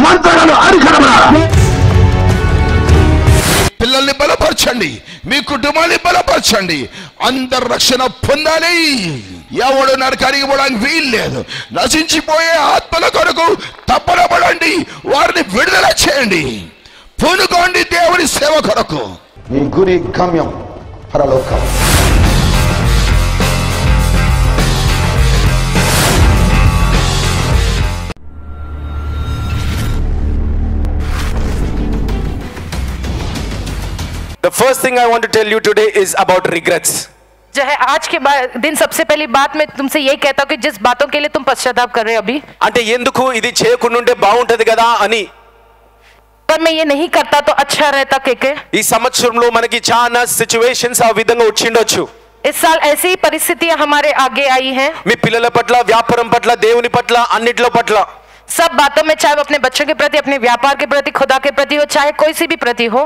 మంత్రాలు అరికడమనాలా. పిల్లల్ని బలపరచండి, మీ కుటుంబాన్ని బలపరచండి. అందరు రక్షణ పొందాలి. ఎవడు నరకానికి పోవడానికి వీలు లేదు. నశించిపోయే ఆత్మల కొరకు తపన పడండి, వారిని విడుదల చేయండి. పూనుకోండి దేవుని సేవ కొరకు. మీ గురి గమ్యం పరలోకం. The first thing I want to tell you today is about regrets. जो है आज के दिन सबसे पहली बात मैं तुमसे यही कहता हूँ कि जिस बातों के लिए तुम पश्चाताप कर रहे हो अभी, అంటే ఎందుకు ఇది చేయకుండా ఉంటే బాగుంటది కదా అని, पर मैं ये नहीं करता तो अच्छा रहता के ఈ సంవత్సరంలో మనకి చాలా సిచువేషన్స్ ఆ విధంగా వచ్చిండొచ్చు. इस साल ऐसी ही परिस्थितियां हमारे आगे आई हैं. మీ పిల్లల పట్ల, వ్యాపారం పట్ల, దేవుని పట్ల, అన్నిట్లో పట్ల, सब बातों में, चाहे वो अपने बच्चों के प्रति, अपने व्यापार के प्रति, खुदा के प्रति हो, चाहे कोई सी भी प्रति हो.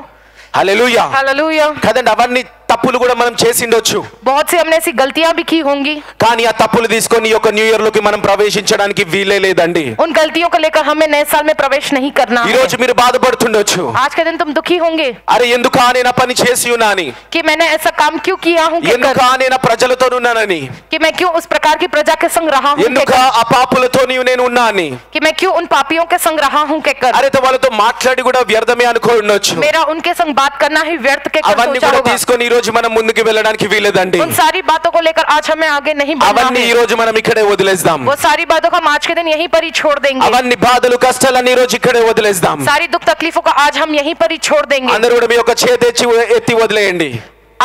హల్లెలూయా. हालेलुया. కదండి, అవన్నీ తప్పులు కూడా మనం చేసిండొచ్చు. बहुत सी हमने ऐसी गलतियां भी की होंगी. కానీ ఆ తప్పులు తీసుకొని ఈ యొక్క న్యూ ఇయర్ లోకి మనం ప్రవేశించడానికి వీలే లేదండి. उन गलतियों को लेकर हमें नए साल में प्रवेश नहीं करना ఈ है. రోజు మీరు బాధపడుతుండొచ్చు. आज के दिन तुम दुखी होंगे అరే ఎందుకు నేను ఆ పని చేసి ఉన్నానని, कि मैंने ऐसा काम क्यों किया हूँ, ఎందుకు నేను ప్రజలతో ఉన్నానని, कि मैं क्यों उस प्रकार की प्रजा के संग रहा हूँ, ఎందుకు ఆ పాపులతో నేను ఉన్నాని, कि मैं क्यों उन पापियों के संग रहा हूँ कहकर. అరే వాళ్ళతో మాట్లాడి కూడా వ్యర్థమే అనుకో ఉండొచ్చు. मेरा उनके संग बात करना ही व्यर्थ के कर అవన్నీ सोचा కూడా होगा. తీసుకొని ఈ రోజు మనం ముందుకు వెళ్ళడానికి వీలేదండి. उन सारी बातों को लेकर आज हमें आगे नहीं बढ़ना అవన్నీ ఈ है. రోజు మనం ఇక్కడే వదిలేద్దాం. वो सारी बातों को हम आज के दिन यहीं पर ही छोड़ देंगे. అవన్నీ బాధలు, కష్టాలన్నీ ఈ రోజు ఇక్కడే వదిలేద్దాం. सारी दुख तकलीफों को आज हम यहीं पर ही छोड़ देंगे. అందరూ కూడా మీ యొక్క చేతి ఎత్తి వదిలేయండి.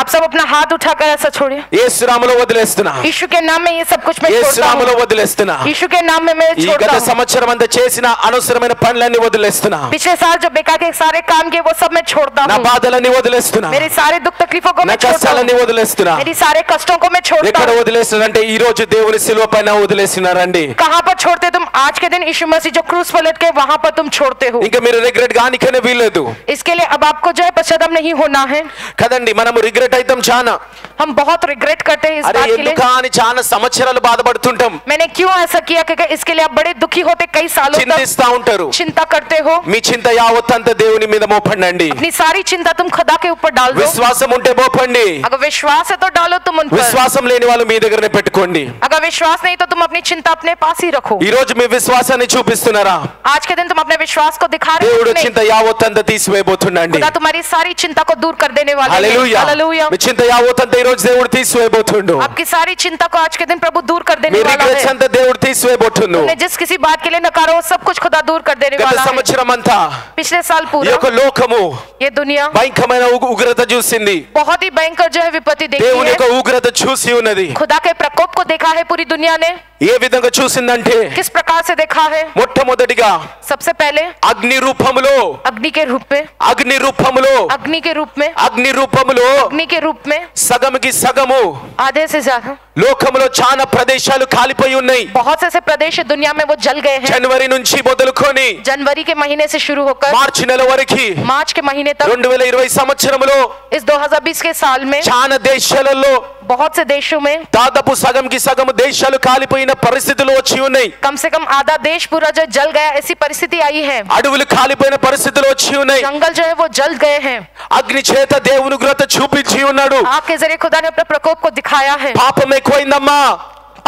आप सब अपना हाथ उठाकर ऐसा छोड़िए. యేసు నామములో వదిలేస్తున్నా, यीशु के नाम में ये सब कुछ मैं యేసు छोड़ता నామములో हूँ. వదిలేస్తున్నా. यीशु के नाम में मैं ఈ छोड़ता గత हूँ. సంవత్సరం అంతా చేసిన అనవసరమైన పనులన్నీ వదిలేస్తున్నా. पिछले साल जो बेकार के सारे काम किए वो सब मैं छोड़ता నా हूँ. బాధలన్నీ వదిలేస్తున్నా. मेरे सारे दुख तकलीफों को నా मैं छोड़ता కష్టాలన్నీ हूँ. వదిలేస్తున్నా. मेरी सारे कष्टों को मैं छोड़ता ఎక్కడ हूँ. వదిలేస్తున్నారంటే ఈ రోజు దేవుని శిలువ పైన వదిలేస్తున్నారండి. कहाँ पर छोड़ते तुम? आज के दिन यीशु मसीह जो क्रूस पर लटके वहाँ पर तुम छोड़ते हो. ఇంకా మీరు రిగ్రెట్ గానికనే వీలేదు इसके लिए अब आपको जो है पश्चाताप नहीं होना है. కదండి. మనము రిగ్రెట్ అవుతాం చాలా. हम बहुत रिग्रेट करते हैं इस అరే बात के लिए. ఎందుకు అని చాలా సంవత్సరాలు బాధపడుతుంటాం, मैंने क्यों ऐसा किया क्योंकि इसके लिए आप बड़े दुखी होते कई सालों तक చింతిస్తా ఉంటారు. चिंता करते हो. మీ చింత యావత్తంతా దేవుని మీద మోపండి. अपनी सारी चिंता तुम खुदा के ऊपर डाल दो. విశ్వాసం ఉంటే మోపండి. अगर विश्वास है तो डालो तुम उन पर. విశ్వాసం లేని వాళ్ళు మీ దగ్గరనే పెట్టుకోండి. अगर विश्वास नहीं तो तुम अपनी चिंता अपने पास ही रखो. ఈ రోజు మీ విశ్వాసాన్ని చూపిస్తున్నారా? आज के दिन तुम अपने विश्वास को दिखा रहे దేవుడు हो कि नहीं? చింత యావత్తంతా తీసివేయబోతున్నాండి. खुदा तुम्हारी सारी चिंता को दूर कर देने वाला है. హల్లెలూయా. हालेलुया. మీ చింత యావత్తంతా ఈ రోజు దేవుడు తీసివేయబోతుండు. आपकी सारी चिंता को आज के दिन प्रभु दूर कर देने మీ वाला రిగ్రెట్స్ है. అంతా దేవుడు తీసివేయబోతుండు. तुमने जिस किसी बात के लिए नकारा हो सब कुछ खुदा दूर कर देने గత वाला है. సంవత్సరం అంతా पिछले साल ఈ पूरा యొక్క లోకము ये दुनिया భయంకరమైన ఉగ్రత చూసింది. बहुत ही भयंकर जो है विपत्ति देखी దేవుని యొక్క है. ఉగ్రత చూసి ఉన్నది. खुदा के प्रकोप को देखा है पूरी दुनिया ने. ఏ విధంగా చూసిందంటే किस प्रकार से देखा है? మొట్టమొదటిగా सबसे पहले అగ్ని రూపములో, अग्नि के रूप में, అగ్ని రూపములో, अग्नि के रूप में, అగ్ని రూపములో अग्नि के रूप में సగముకి సగము आधे से ज्यादा లోకములో చాలా ప్రదేశాలు కాలిపోయి ఉన్నాయి. बहुत से ऐसे प्रदेश दुनिया में वो जल गए हैं. జనవరి నుంచి మొదలుకొని जनवरी के महीने से शुरू होकर మార్చి నెల వరకు मार्च के महीने तक 2020 సంవత్సరంలో इस 2020 के साल में చాలా దేశాలలో बहुत से देशों में దాదాపు సగంకి సగం దేశాలు కాలిపోయిన పరిస్థితులు వచ్చి ఉన్నాయి. कम से कम आधा देश पूरा जो जल गया ऐसी परिस्थिति आई है. అడవులు కాలిపోయిన పరిస్థితులు వచ్చి ఉన్నాయి. जंगल जो है वो जल गए हैं. అగ్ని చేత దేవుని ఉగ్రత చూపించి ఉన్నాడు. आग के जरिए खुदा ने अपने प्रकोप को दिखाया है. పాపం ఎక్కువైందమ్మా.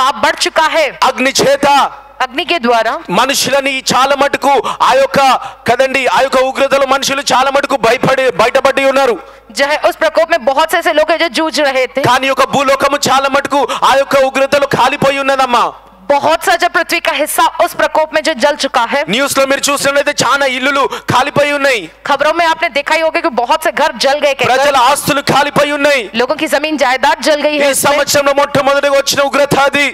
पाप बढ़ चुका है. అగ్ని చేత अग्नि के द्वारा మనుషులని చాలా మటుకు ఆ యొక్క కదండి ఆ యొక్క ఉగ్రతలో మనుషులు చాలా మటుకు బయటపడి ఉన్నారు. जो है उस प्रकोप में बहुत से ऐसे लोग हैं जो जूझ रहे थे. కానీ యొక్క భూలోకము చాలా మటుకు ఆ యొక్క ఉగ్రతలో కాలిపోయి ఉన్నదమ్మా. बहुत सा जो पृथ्वी का हिस्सा उस प्रकोप में जो जल चुका है. న్యూస్ లో మీరు చూసినట్లయితే చాలా ఇల్లులు కాలిపోయి ఉన్నాయి. खबरों में आपने देखा ही होगा कि बहुत से घर जल गए. ప్రజల ఆస్తులు కాలిపోయి ఉన్నాయి. लोगों की जमीन जायदाद जल गई ఈ है. సంవత్సరంలో మొట్టమొదటిగా వచ్చిన ఉగ్రత అది.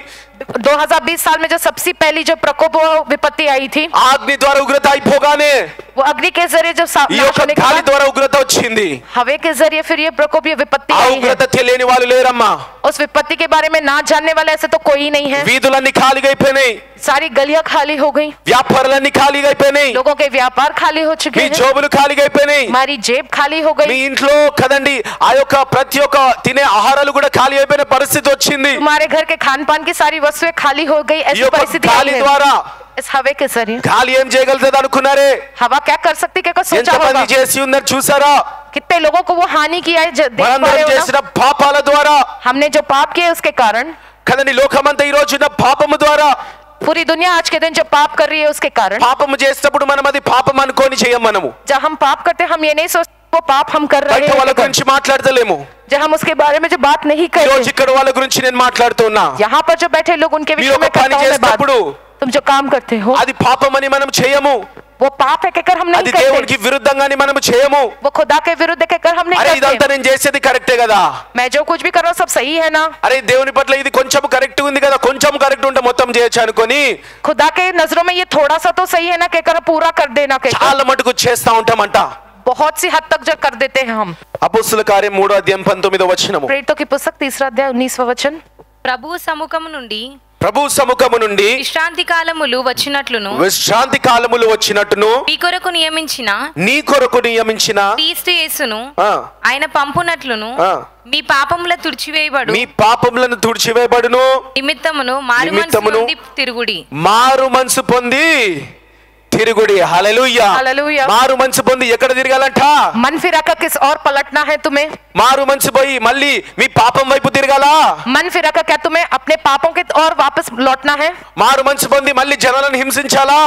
2020 साल में जो सबसे पहली जो प्रकोप विपत्ति आई थी, అగ్ని ద్వారా ఉగ్రత అయిపోగానే वो अग्नि के जरिए जो ఈ యొక్క గాలి ద్వారా ఉగ్రత వచ్చింది. हवे के जरिए फिर ये प्रकोप ये विपत्ति ఆ आई है. ఉగ్రత తెలియని వాళ్ళు లేరమ్మా. उस विपत्ति के बारे में ना जानने वाले ऐसे तो कोई नहीं है. వీధులన్నీ ఖాళీగా అయిపోయినాయి. सारी गलियां खाली हो गई. వ్యాపారాలన్నీ ఖాళీగా అయిపోయినాయి. लोगों के व्यापार खाली हो चुके మీ हैं. జోబులు ఖాళీగా అయిపోయినాయి. हमारी जेब खाली हो మీ गई. ఇంట్లో కదండి ఆ యొక్క ప్రతి ఒక్క తినే ఆహారాలు కూడా ఖాళీ అయిపోయిన పరిస్థితి వచ్చింది. तुम्हारे घर के खान पान की सारी वस्तुएं खाली हो गई ఈ ऐसी యొక్క परिस्थिति గాలి आई है. ద్వారా इस हवा के जरिए గాలి ఏం చేయగలుగుతుంది అనుకున్నారే? हवा क्या कर सकती क्या सोचा ఎంతమంది होगा? చేసి ఉన్నారు చూసారా? कितने लोगों को वो हानि किया है देख पा रहे మనందరం हो ना? చేసిన పాపాల ద్వారా हमने जो पाप किए उसके कारण కదండి, లోకమంతా ఈ రోజున పాపము ద్వారా पूरी दुनिया आज के दिन जो पाप कर रही है उसके कारण పాపము చేసేటప్పుడు మనం అది పాపం అనుకొని చేయం. మనము जब हम पाप करते हैं हम ये नहीं सोचते वो पाप हम कर रहे బయట వాళ్ళ हैं, గురించి మాట్లాడతలేము. जब हम उसके बारे में जो बात नहीं ఈ రోజు करते, ఇక్కడ వాళ్ళ గురించి నేను మాట్లాడుతున్నా. यहाँ पर जो बैठे लोग उनके మీరు विषय ఒక में పని करता हूं मैं बात। చేసేటప్పుడు तुम जो काम करते हो అది పాపమని మనం చేయము. वो पाप है कहकर हम అది नहीं దేవునికి करते, విరుద్ధంగాని మనం చేయము. वो खुदा के विरुद्ध है कहकर हम అరే नहीं ఇదంతా करते। నేను చేసేది కరెక్టే కదా, मैं जो कुछ भी कर रहा हूँ सब सही है ना, అరే దేవుని పట్ల ఇది కొంచెం కరెక్ట్ ఉంది కదా, కొంచెం కరెక్ట్ ఉంటే మొత్తం చేయొచ్చు అనుకొని खुदा के नजरों में ये थोड़ा सा तो सही है ना कहकर पूरा कर देना कहकर చాలా మటుకు చేస్తా ఉంటామంట. बहुत सी हद तक जो कर देते हैं हम। అపొస్తలుల కార్యం 3వ అధ్యాయం 19వ వచనము. प्रेरितों की पुस्तक 3 अध्याय 19वां वचन। ప్రభువు సముఖము నుండి ప్రభు సముఖము నుండి విశ్రాంతి కాలములు వచ్చినట్లును విశ్రాంతి కాలములు వచ్చినట్టును మీ కొరకు నియమించిన నీ కొరకు నియమించిన క్రీస్తు యేసును ఆ, ఆయన పంపునట్లును ఆ, మీ పాపముల తుడిచివేయబడు మీ పాపములను తుడిచివేయబడును నిమిత్తమును మారు మనసు నిమిత్తమును నుండి తిరుగుడి. మారు మనసు పొంది తిరుగుడి. హల్లెలూయా. హల్లెలూయా. మారు మనసు పొంది ఎక్కడ తిరగాలంట? मन फिराकर किस और पलटना है तुम्हें? మారు మనసు పోయి మళ్ళీ మీ పాపం వైపు తిరగాల? मन फिराकर क्या तुम्हें अपने पापों के और वापस लौटना है? మారు మనసు పొంది మళ్ళీ జనాలను హింసించాలా?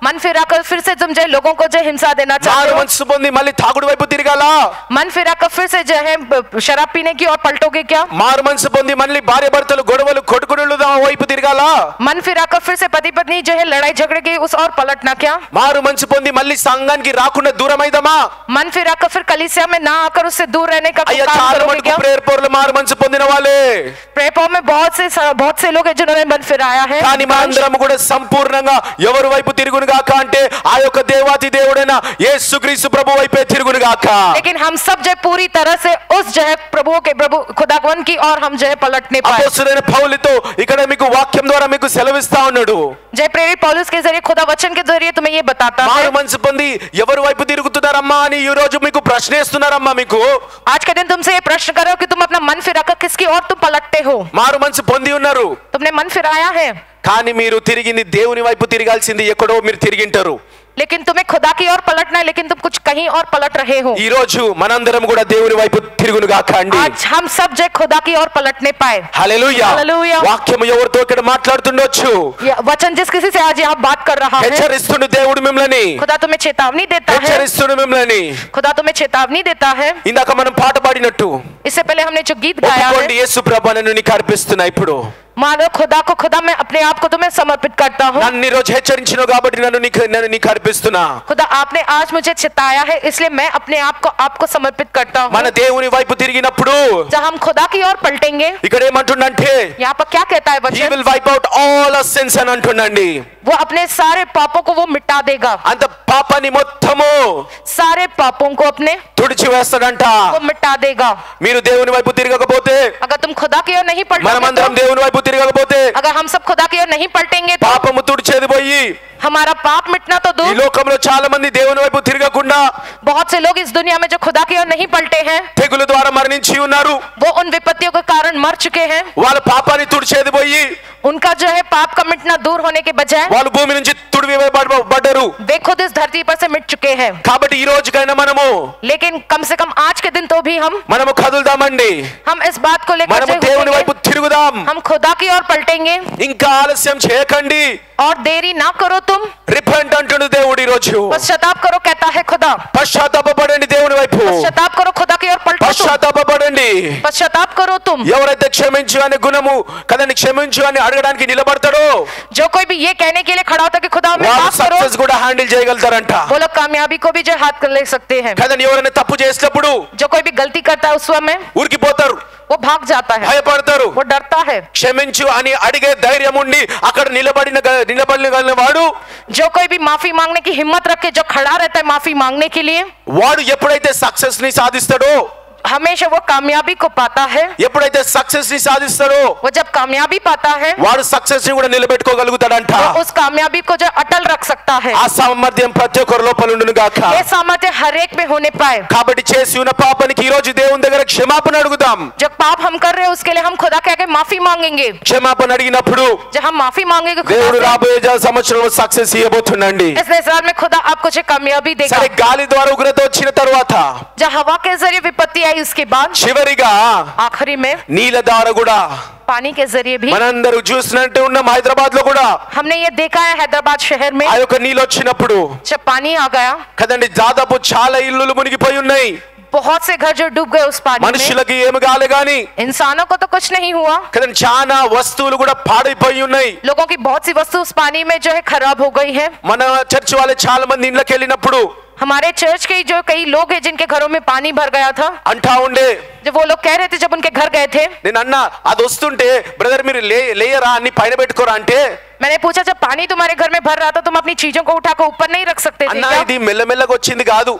मन फिराकर फिर से तुम जो लोगों को जो हिंसा देना మారు चाहते हो, మనసు పొంది మళ్ళీ తాగుడు వైపు తిరగాల? मन फिराकर फिर से जो है शराब पीने की और पलटोगे क्या? మారు మనసు పొంది మళ్ళీ భార్య భర్తలు గొడవలు కొట్టుకునేళ్ళు వైపు తిరగాల? मन फिराकर फिर से पति पत्नी जो है लड़ाई झगड़े की उस और पलटना क्या? మారు మనసు పొంది మళ్ళీ సంఘానికి రాకుండా దూరం అయిదామా? मन फिराकर फिर कलीसिया में ना आकर उससे दूर रहने का అయ్యా काम చాలా करोगे మటుకు क्या? ప్రేయర్ పౌరులు మారు మనసు పొందిన వాళ్ళే, प्रेपो में बहुत से लोग हैं जिन्होंने मन फिराया है, కానీ మనందరం కూడా సంపూర్ణంగా ఎవరి వైపు తిరుగును గాక అంటే ఆ యొక్క దేవాతి దేవుడైన యేసుక్రీస్తు ప్రభు వైపే తిరుగును గాక. लेकिन हम सब जो पूरी तरह से उस जो है प्रभु खुदावन की और हम जो है पलटने पाए। అపొస్తలుడైన పౌలుతో ఇక్కడ మీకు వాక్యం ద్వారా మీకు సెలవిస్తా ఉన్నాడు. जय प्रेरित पौलुस के जरिए खुदा वचन के जरिए तुम्हें ये बताता है। మారు మనసు పొంది ఎవరి వైపు తిరుగుతున్నారమ్మా అని ఈ రోజు మీకు ప్రశ్నిస్తున్నారమ్మా. మీకు आज के दिन तुमसे ये प्रश्न करो कि तुम अपना मन फिराकर किसकी और तुम पलटते हो? మారు మనసు పొంది ఉన్నారు, तुमने मन फिराया है, కానీ మీరు తిరిగింది దేవుని వైపు తిరగాల్సింది ఎక్కడో మీరు తిరిగింటారు. लेकिन तुम्हें खुदा की ओर पलटना है, लेकिन तुम कुछ कहीं और पलट रहे हो। ఈ రోజు మనందరం కూడా దేవుని వైపు తిరుగును గాక అండి. आज हम सब जो है खुदा की ओर पलटने पाए। హల్లెలూయా. హల్లెలూయా. వాక్యం ఎవరితో ఇక్కడ మాట్లాడుతుండొచ్చు, ये वचन जिस किसी से आज यहाँ बात कर रहा है, హెచ్చరిస్తుండు దేవుడు మిమ్మల్ని, खुदा तुम्हें चेतावनी देता है, హెచ్చరిస్తుండు మిమ్మల్ని. खुदा तुम्हें चेतावनी देता है। ఇందాక మనం పాట పాడినట్టు इससे पहले हमने जो गीत गाया ఒప్పుకోండి, है, యేసు ప్రభు నన్ను నీకు అర్పిస్తున్నా, ఇప్పుడు मानो खुदा को खुदा मैं अपने आप को तुम्हें समर्पित करता हूँ। నన్ను ఈ రోజు హెచ్చరించినావు కాబట్టి నన్ను నీకు అర్పిస్తున్నా. खुदा आपने आज मुझे चिताया है, इसलिए मैं अपने आप को आपको समर्पित करता हूँ। మన దేవుని వైపు తిరిగినప్పుడు जब हम खुदा की ओर पलटेंगे, ఇక్కడ ఏమంటుండంటే यहाँ पर क्या कहता है he वचन? will wipe out all our sins అని అంటుండండి. वो अपने सारे पापों को वो मिटा देगा, అంత పాపాన్ని మొత్తము सारे पापों को अपने తుడిచి వేస్తాడంట. वो मिटा देगा। మీరు దేవుని వైపు తిరగకపోతే, अगर तुम खुदा की ओर नहीं पलटोगे మనమందరం तो, దేవుని వైపు తిరగకపోతే अगर हम सब खुदा की ओर नहीं पलटेंगे तो పాపము తుడిచేది పోయి हमारा पाप मिटना तो ఈ दूर, లోకంలో చాలా మంది దేవుని వైపు తిరగకుండా बहुत से लोग इस दुनिया में जो खुदा की ओर नहीं पलटे हैं, తెగుల ద్వారా మరణించి ఉన్నారు. वो उन विपत्तियों के कारण मर चुके हैं। వాళ్ళ పాపాన్ని తుడిచేది పోయి उनका जो है पाप का मिटना दूर होने के बजाय వాళ్ళు భూమి నుంచి తుడివేయబడ్డారు. वे खुद इस धरती पर से मिट चुके हैं। కాబట్టి ఈ రోజుకైనా लेकिन कम से कम आज के दिन तो भी మనము కదులుదామండి. हम इस बात को लेकर మనము जो దేవుని వైపు उठेंगे, తిరుగుదాం. हम खुदा की ओर पलटेंगे ఇంకా ఆలస్యం చేయకండి. और देरी ना करो तुम, రిపెంట్ అంటుడు దేవుడు ఈ రోజు. पश्चाताप करो कहता है खुदा, పశ్చాత్తాపపడండి దేవుని వైపు, पश्चाताप करो खुदा की ओर पलटो तुम, పశ్చాత్తాపపడండి. पश्चाताप करो तुम। ఎవరైతే క్షమించు అనే గుణము కదని క్షమించు అని అడగడానికి నిలబడతాడో जो कोई भी ये कहने के लिए खड़ा होता है कि खुदा हमें వాళ్ళు माफ करो, సక్సెస్ కూడా హ్యాండిల్ చేయగలుగుతారంట. वो लोग कामयाबी को भी जो हाथ कर ले सकते हैं। కదని ఎవరైనా తప్పు చేసినప్పుడు जो कोई भी गलती करता है उस समय ఊరికిపోతారు, वो भाग जाता है, భయపడతారు. वो डरता है। క్షమించు అని అడిగే ధైర్యం ఉండి అక్కడ నిలబడిన వాడు जो कोई भी माफी मांगने की हिम्मत रखे, जो खड़ा रहता है माफी मांगने के लिए, వాడు ఎప్పుడైతే సక్సెస్ ని సాధిస్తాడో हमेशा वो कामयाबी को पाता है, ఎప్పుడైతే సక్సెస్ ని సాధిస్తాడో वो जब कामयाबी पाता है వాడు సక్సెస్ ని కూడా నిలబెట్టుకోగలుగుతాడంట. तो उस कामयाबी को जो अटल रख सकता है, ఆ సామర్థ్యం ప్రతి ఒక్కరి లోపల ఉండును గాక. ये सामर्थ्य हर एक में होने पाए. కాబట్టి చేసి ఉన్న పాపానికి ఈ రోజు దేవుని దగ్గర క్షమాపణ అడుగుదాం. जो पाप हम कर रहे हैं उसके लिए हम खुदा कह के माफी मांगेंगे. క్షమాపణ అడిగినప్పుడు जब हम माफी मांगेंगे దేవుడు खुदा से, రాబోయే సంవత్సరంలో సక్సెస్ ఇవ్వబోతున్నాండి. इस साल में खुदा आपको जो कामयाबी देगा. సరే గాలి ద్వారా ఉగ్రత వచ్చిన తర్వాత जब हवा के जरिए विपत्ति आई उसके बाद చివరిగా आखिरी में నీళ్ళ ద్వారా కూడా पानी के जरिए भी మనందరూ చూసినట్టు ఉన్నాం. హైదరాబాద్ లో కూడా हमने ये देखा है हैदराबाद शहर में ఆ యొక్క నీళ్ళు వచ్చినప్పుడు जब पानी आ गया కదండి దాదాపు చాలా ఇల్లులు మునిగిపోయి ఉన్నాయి. बहुत से घर जो डूब गए उस पानी में. మనుషులకి ఏమి కాలే గాని इंसानों को तो कुछ नहीं हुआ, కదండి చాలా వస్తువులు కూడా పాడైపోయి ఉన్నాయి. लोगों की बहुत सी वस्तु उस पानी में जो है खराब हो गई है. మన చర్చ్ వాళ్ళే చాలా మంది ఇంట్లోకి వెళ్ళినప్పుడు हमारे चर्च के जो कई लोग हैं जिनके घरों में पानी भर गया था, అంటా ఉండే, जब वो लोग कह रहे थे जब उनके घर गए थे, నేను అన్నా అది వస్తుంటే బ్రదర్ మీరు లేయరా అన్ని పైన పెట్టుకోరా అంటే मैंने पूछा जब पानी तुम्हारे घर में भर रहा था तुम अपनी चीजों को उठाकर ऊपर नहीं रख सकते थे అన్నా क्या? ఇది మెల్లమెల్లగా వచ్చింది కాదు.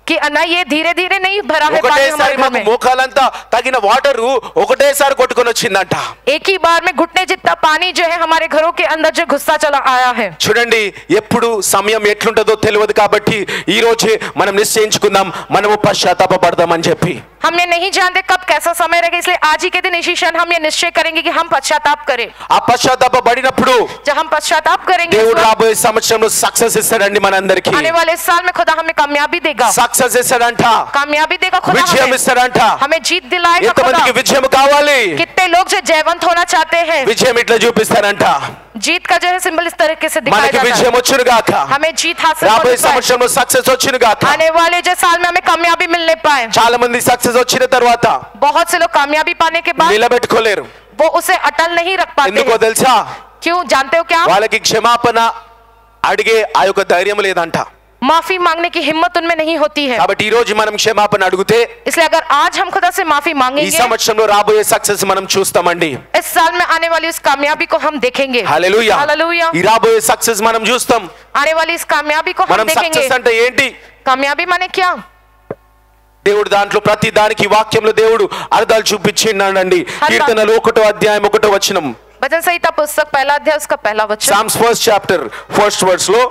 कि अन्ना ये धीरे धीरे नहीं भरा है पानी ఒకటేసారి हमारे घर మాకు में, మోకాలంతా తగిన వాటర్ ఒకటేసారి కొట్టుకొని వచ్చిందంట. एक ही बार में घुटने जितना पानी जो है हमारे घरों के अंदर जो घुसता चला आया है. చూడండి ఎప్పుడు సమయం ఎట్లుంటదో తెలియదు కాబట్టి ఈ రోజే మనం నిశ్చయించుకుందాం మనము పశ్చాత్తాపపడదామని చెప్పి. हम ये नहीं जानते कब कैसा समय रहेगा, इसलिए आज ही के दिन इसी क्षण हम ये निश्चय करेंगे कि हम पश्चाताप करें. ఆ పశ్చాత్తాపపడినప్పుడు जब हम पश्चाताप करेंगे దేవుడు इस वक्त, రాబోయే సంవత్సరంలో సక్సెస్ ఇస్తాడండి మనందరికీ. आने वाले इस साल में खुदा हमें कामयाबी देगा, సక్సెస్ ఇస్తాడంట, कामयाबी देगा खुदा విజయం हमें, ఇస్తాడంట. हमें जीत दिलाएगा खुदा. ఎంతమందికి విజయం కావాలి? कितने लोग जो जयवंत होना चाहते हैं, విజయం ఇట్లా చూపిస్తారంట. जीत का जो है सिंबल इस तरीके से दिखाया మనకి जाता విజయం है, వచ్చును గాక. हमें जीत हासिल రాబోయే होने पाए. సంవత్సరంలో సక్సెస్ వచ్చును గాక. आने वाले जो साल में हमें कामयाबी मिलने पाए. చాలా మంది సక్సెస్ వచ్చిన తర్వాత बहुत से लोग कामयाबी पाने के बाद నిలబెట్టుకోలేరు. वो उसे अटल नहीं रख पाते ఎందుకో हैं. తెలుసా? क्यों जानते हो क्या? వాళ్ళకి క్షమాపణ అడిగే ఆ యొక్క ధైర్యం లేదంట. माफी मांगने की हिम्मत उनमें नहीं होती है. కాబట్టి ఈ రోజు మనం క్షమాపణ అడిగితే इसलिए अगर आज हम खुदा से माफी ఈ मांगेंगे, సంవత్సరంలో రాబోయే సక్సెస్ మనం చూస్తామండి. इस साल में आने वाली उस कामयाबी को हम देखेंगे. హల్లెలూయా. हालेलुया. ఈ రాబోయే సక్సెస్ మనం చూస్తాం. आने वाली इस कामयाबी को हम మనం देखेंगे. సక్సెస్ అంటే ఏంటి? कामयाबी माने क्या? దేవుడు దాంట్లో ప్రతి దానికి వాక్యంలో దేవుడు అర్థాలు చూపించిండండి. కీర్తనలు 1వ అధ్యాయం 1వ వచనం, भजन संहिता पुस्तक पहला अध्याय उसका पहला वचन, Psalms first chapter first verse లో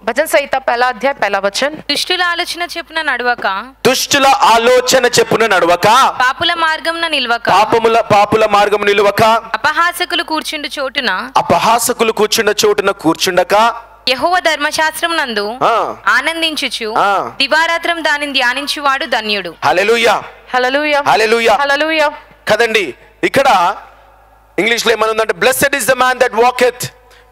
भजन संहिता पहला अध्याय पहला वचन, దుష్టుల ఆలోచన చెప్పున నడవక, దుష్టుల ఆలోచన చెప్పున నడవక, పాపుల మార్గంన నిల్వక, పాపుల మార్గం నిలువక, అపహాసకులు కూర్చుండు చోటున, అపహాసకులు కూర్చున్న చోటున కూర్చుండక, యెహోవా ధర్మశాస్త్రం నందు ఆ. ఆనందించుచు ఆ. దివారాత్రం దానిని ధ్యానించువాడు ధన్యుడు. హల్లెలూయా. Hallelujah, hallelujah. हालेलुया. కదండి ఇక్కడ ఇంగ్లీష్ లో ఏమనుందంటే blessed is the man that walketh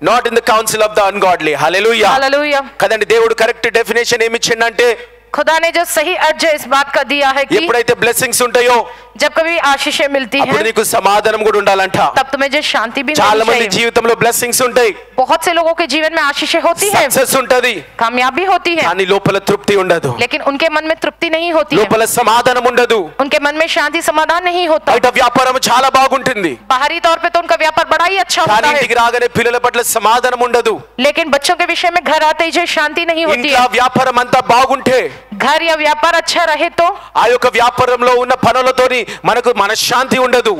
not in the council of the ungodly. Hallelujah. Hallelujah. కదండి దేవుడు కరెక్ట్ డెఫినేషన్ ఏమి ఇచ్చిండంటే खुदा ने जो सही अर्ज इस बात का दिया है कि ఎప్పుడైతే బ్లెస్సింగ్స్ ఉంటాయో जब कभी आशीषें मिलती అప్పుడు हैं నీకు సమాధానం కూడా ఉండాలంట. तब तुम्हें जो शांति भी చాలా मिलनी మంది चाहिए. జీవితంలో బ్లెస్సింగ్స్ ఉంటాయి, बहुत से लोगों के जीवन में आशीषें होती हैं, సక్సెస్ ఉంటది, कामयाबी होती है, కానీ లోపల తృప్తి ఉండదు, लेकिन उनके मन में तृप्ति नहीं होती है, లోపల సమాధానం ఉండదు. उनके मन में शांति समाधान नहीं होता. బయట వ్యాపారం చాలా బాగుంటుంది, बाहरी तौर पे तो उनका व्यापार बड़ा ही अच्छा కానీ होता है, ఇంటికి రాగానే పిల్లల పట్ల సమాధానం ఉండదు. लेकिन बच्चों के विषय में घर आते ही जो शांति नहीं होती ఇంట్లో है. వ్యాపారం అంతా బాగుంటే घर या व्यापार अच्छा रहे तो ఆ యొక్క వ్యాపారంలో ఉన్న పనులతోని మనకు మనశ్శాంతి ఉండదు.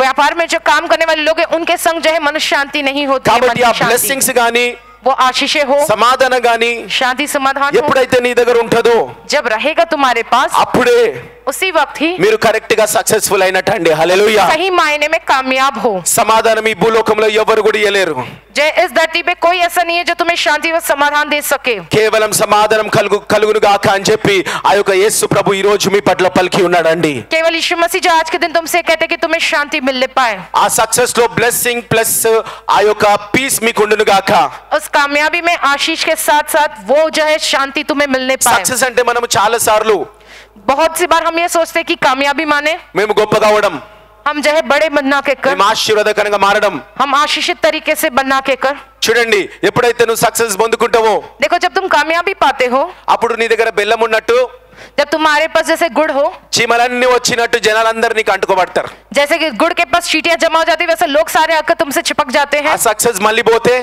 व्यापार में जो काम करने वाले लोग हैं उनके संग जो है मनुष्य शांति नहीं होती है. मन కాబట్టి की ఆ शांति, బ్లెస్సింగ్స్ గాని वो आशीषें हो, సమాధానం గాని शांति समाधान हो, ఎప్పుడైతే నీ దగ్గర ఉంటుందో जब रहेगा तुम्हारे पास అప్పుడే उसी वक्त ही మీరు కరెక్ట్ గా సక్సెస్ఫుల్ అయినట్టండి. హల్లెలూయా. सही मायने में कामयाब हो. సమాధానం ఈ భూలోకంలో ఎవరు కూడా ఇయ్యలేరు. जय इस धरती पे कोई ऐसा नहीं है जो तुम्हें शांति व समाधान दे सके. కేవలం సమాధానం కలుగును గాక అని చెప్పి ఆ యొక్క యేసు ప్రభు ఈ రోజు మీ పట్ల పలికి ఉన్నాడండి. केवल यीशु मसीह जो आज के दिन तुमसे कहते कि तुम्हें शांति मिलने पाए, ఆ సక్సెస్ లో బ్లెస్సింగ్ ప్లస్ ఆ యొక్క పీస్ మీకు ఉండును గాక. उस कामयाबी में आशीष के साथ साथ वो जो है शांति तुम्हें मिलने पाए. సక్సెస్ అంటే మనం చాలా సార్లు बहुत सी बार हम ये सोचते हैं कि कामयाबी माने మేము గొప్ప కావడం, हम जो है बड़े बनना के कर, మేము ఆశీర్వాదకరంగా మారడం. हम आशीषित तरीके से बनना के कर. చూడండి ఎప్పుడైతే నువ్వు సక్సెస్ పొందుకుంటావో देखो जब तुम कामयाबी पाते हो, అప్పుడు నీ దగ్గర బెల్లం ఉన్నట్టు जब तुम्हारे पास जैसे गुड़ हो, చీమలన్నీ వచ్చినట్టు జనాలందరూ నీకు అంటుకోబడతారు. जैसे कि गुड़ के पास चींटियां जमा हो जाती है, वैसे लोग सारे आकर तुमसे चिपक जाते ఆ हैं. సక్సెస్ మళ్ళీ పోతే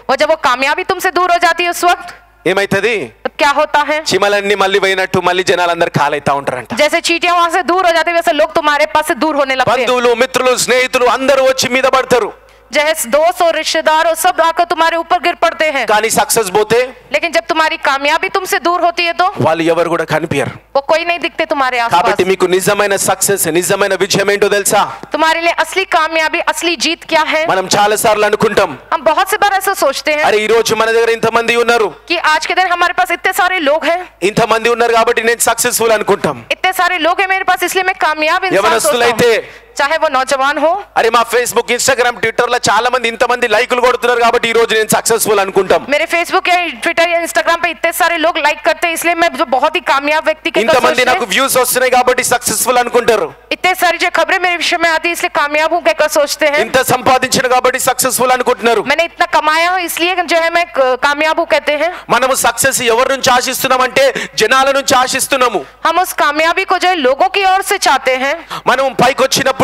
और जब वो कामयाबी तुमसे दूर हो जाती है उस वक्त ఏమైతది? तो क्या होता है, చిమలన్నీ మళ్ళీ పోయినట్టు మళ్ళీ జనాలందరూ కాలైతా ఉంటారంట. जैसे चींटियां वहां से दूर हो जाती है वैसे लोग तुम्हारे पास से दूर होने लगते हैं. బంధువులు మిత్రులు స్నేహితులు అందరూ వచ్చి మీద పడతారు. जैसे दोस्त और रिश्तेदार और सब आकर तुम्हारे ऊपर गिर पड़ते हैं. కానీ సక్సెస్ పోతే लेकिन जब तुम्हारी कामयाबी तुमसे दूर होती है तो వాళ్ళు ఎవరు కూడా కనిపించరు. वो कोई नहीं दिखते तुम्हारे కాబట్టి आसपास. మీకు నిజమైన సక్సెస్ నిజమైన విజయం ఏంటో తెలుసా? तुम्हारे लिए असली कामयाबी असली जीत क्या है? మనం చాలా సార్లు అనుకుంటాం, हम बहुत से बार ऐसा सोचते हैं అరే ఈ రోజు మన దగ్గర ఇంతమంది ఉన్నారు, कि आज के दिन हमारे पास इतने सारे लोग हैं, ఇంతమంది ఉన్నారు కాబట్టి నేను సక్సెస్ఫుల్ అనుకుంటాం. इतने सारे लोग हैं मेरे पास इसलिए मैं कामयाब इंसान యవనస్తులైతే सोचता हूं. चाहे वो नौजवान हो, అరే మా ఫేస్బుక్ ఇన్స్టాగ్రామ్ ట్విట్టర్ లో చాలా మంది ఇంతమంది లైకులు కొడుతున్నారు కాబట్టి ఈ రోజు నేను సక్సెస్ఫుల్ అనుకుంటాం. मेरे फेसबुक या ट्विटर या इंस्टाग्राम पे इतने सारे लोग लाइक करते हैं इसलिए मैं जो बहुत ही कामयाब व्यक्ति के ఇంతమంది నాకు వ్యూస్ వస్తున్నాయి కాబట్టి సక్సెస్ఫుల్ అనుకుంటారు. इतने सारी जो खबरें मेरे विषय में आती है इसलिए कामयाब हूँ कहकर सोचते हैं. ఇంత సంపాదించిన కాబట్టి సక్సెస్ఫుల్ అనుకుంటున్నారు. मैंने इतना कमाया हूँ इसलिए जो है मैं कामयाब हूँ कहते हैं. మనము సక్సెస్ ఎవరి నుంచి ఆశిస్తున్నాం అంటే జనాల నుంచి ఆశిస్తున్నాము. हम उस कामयाबी को जो है लोगों की ओर से चाहते हैं. మనం పైకి వచ్చినప్పుడు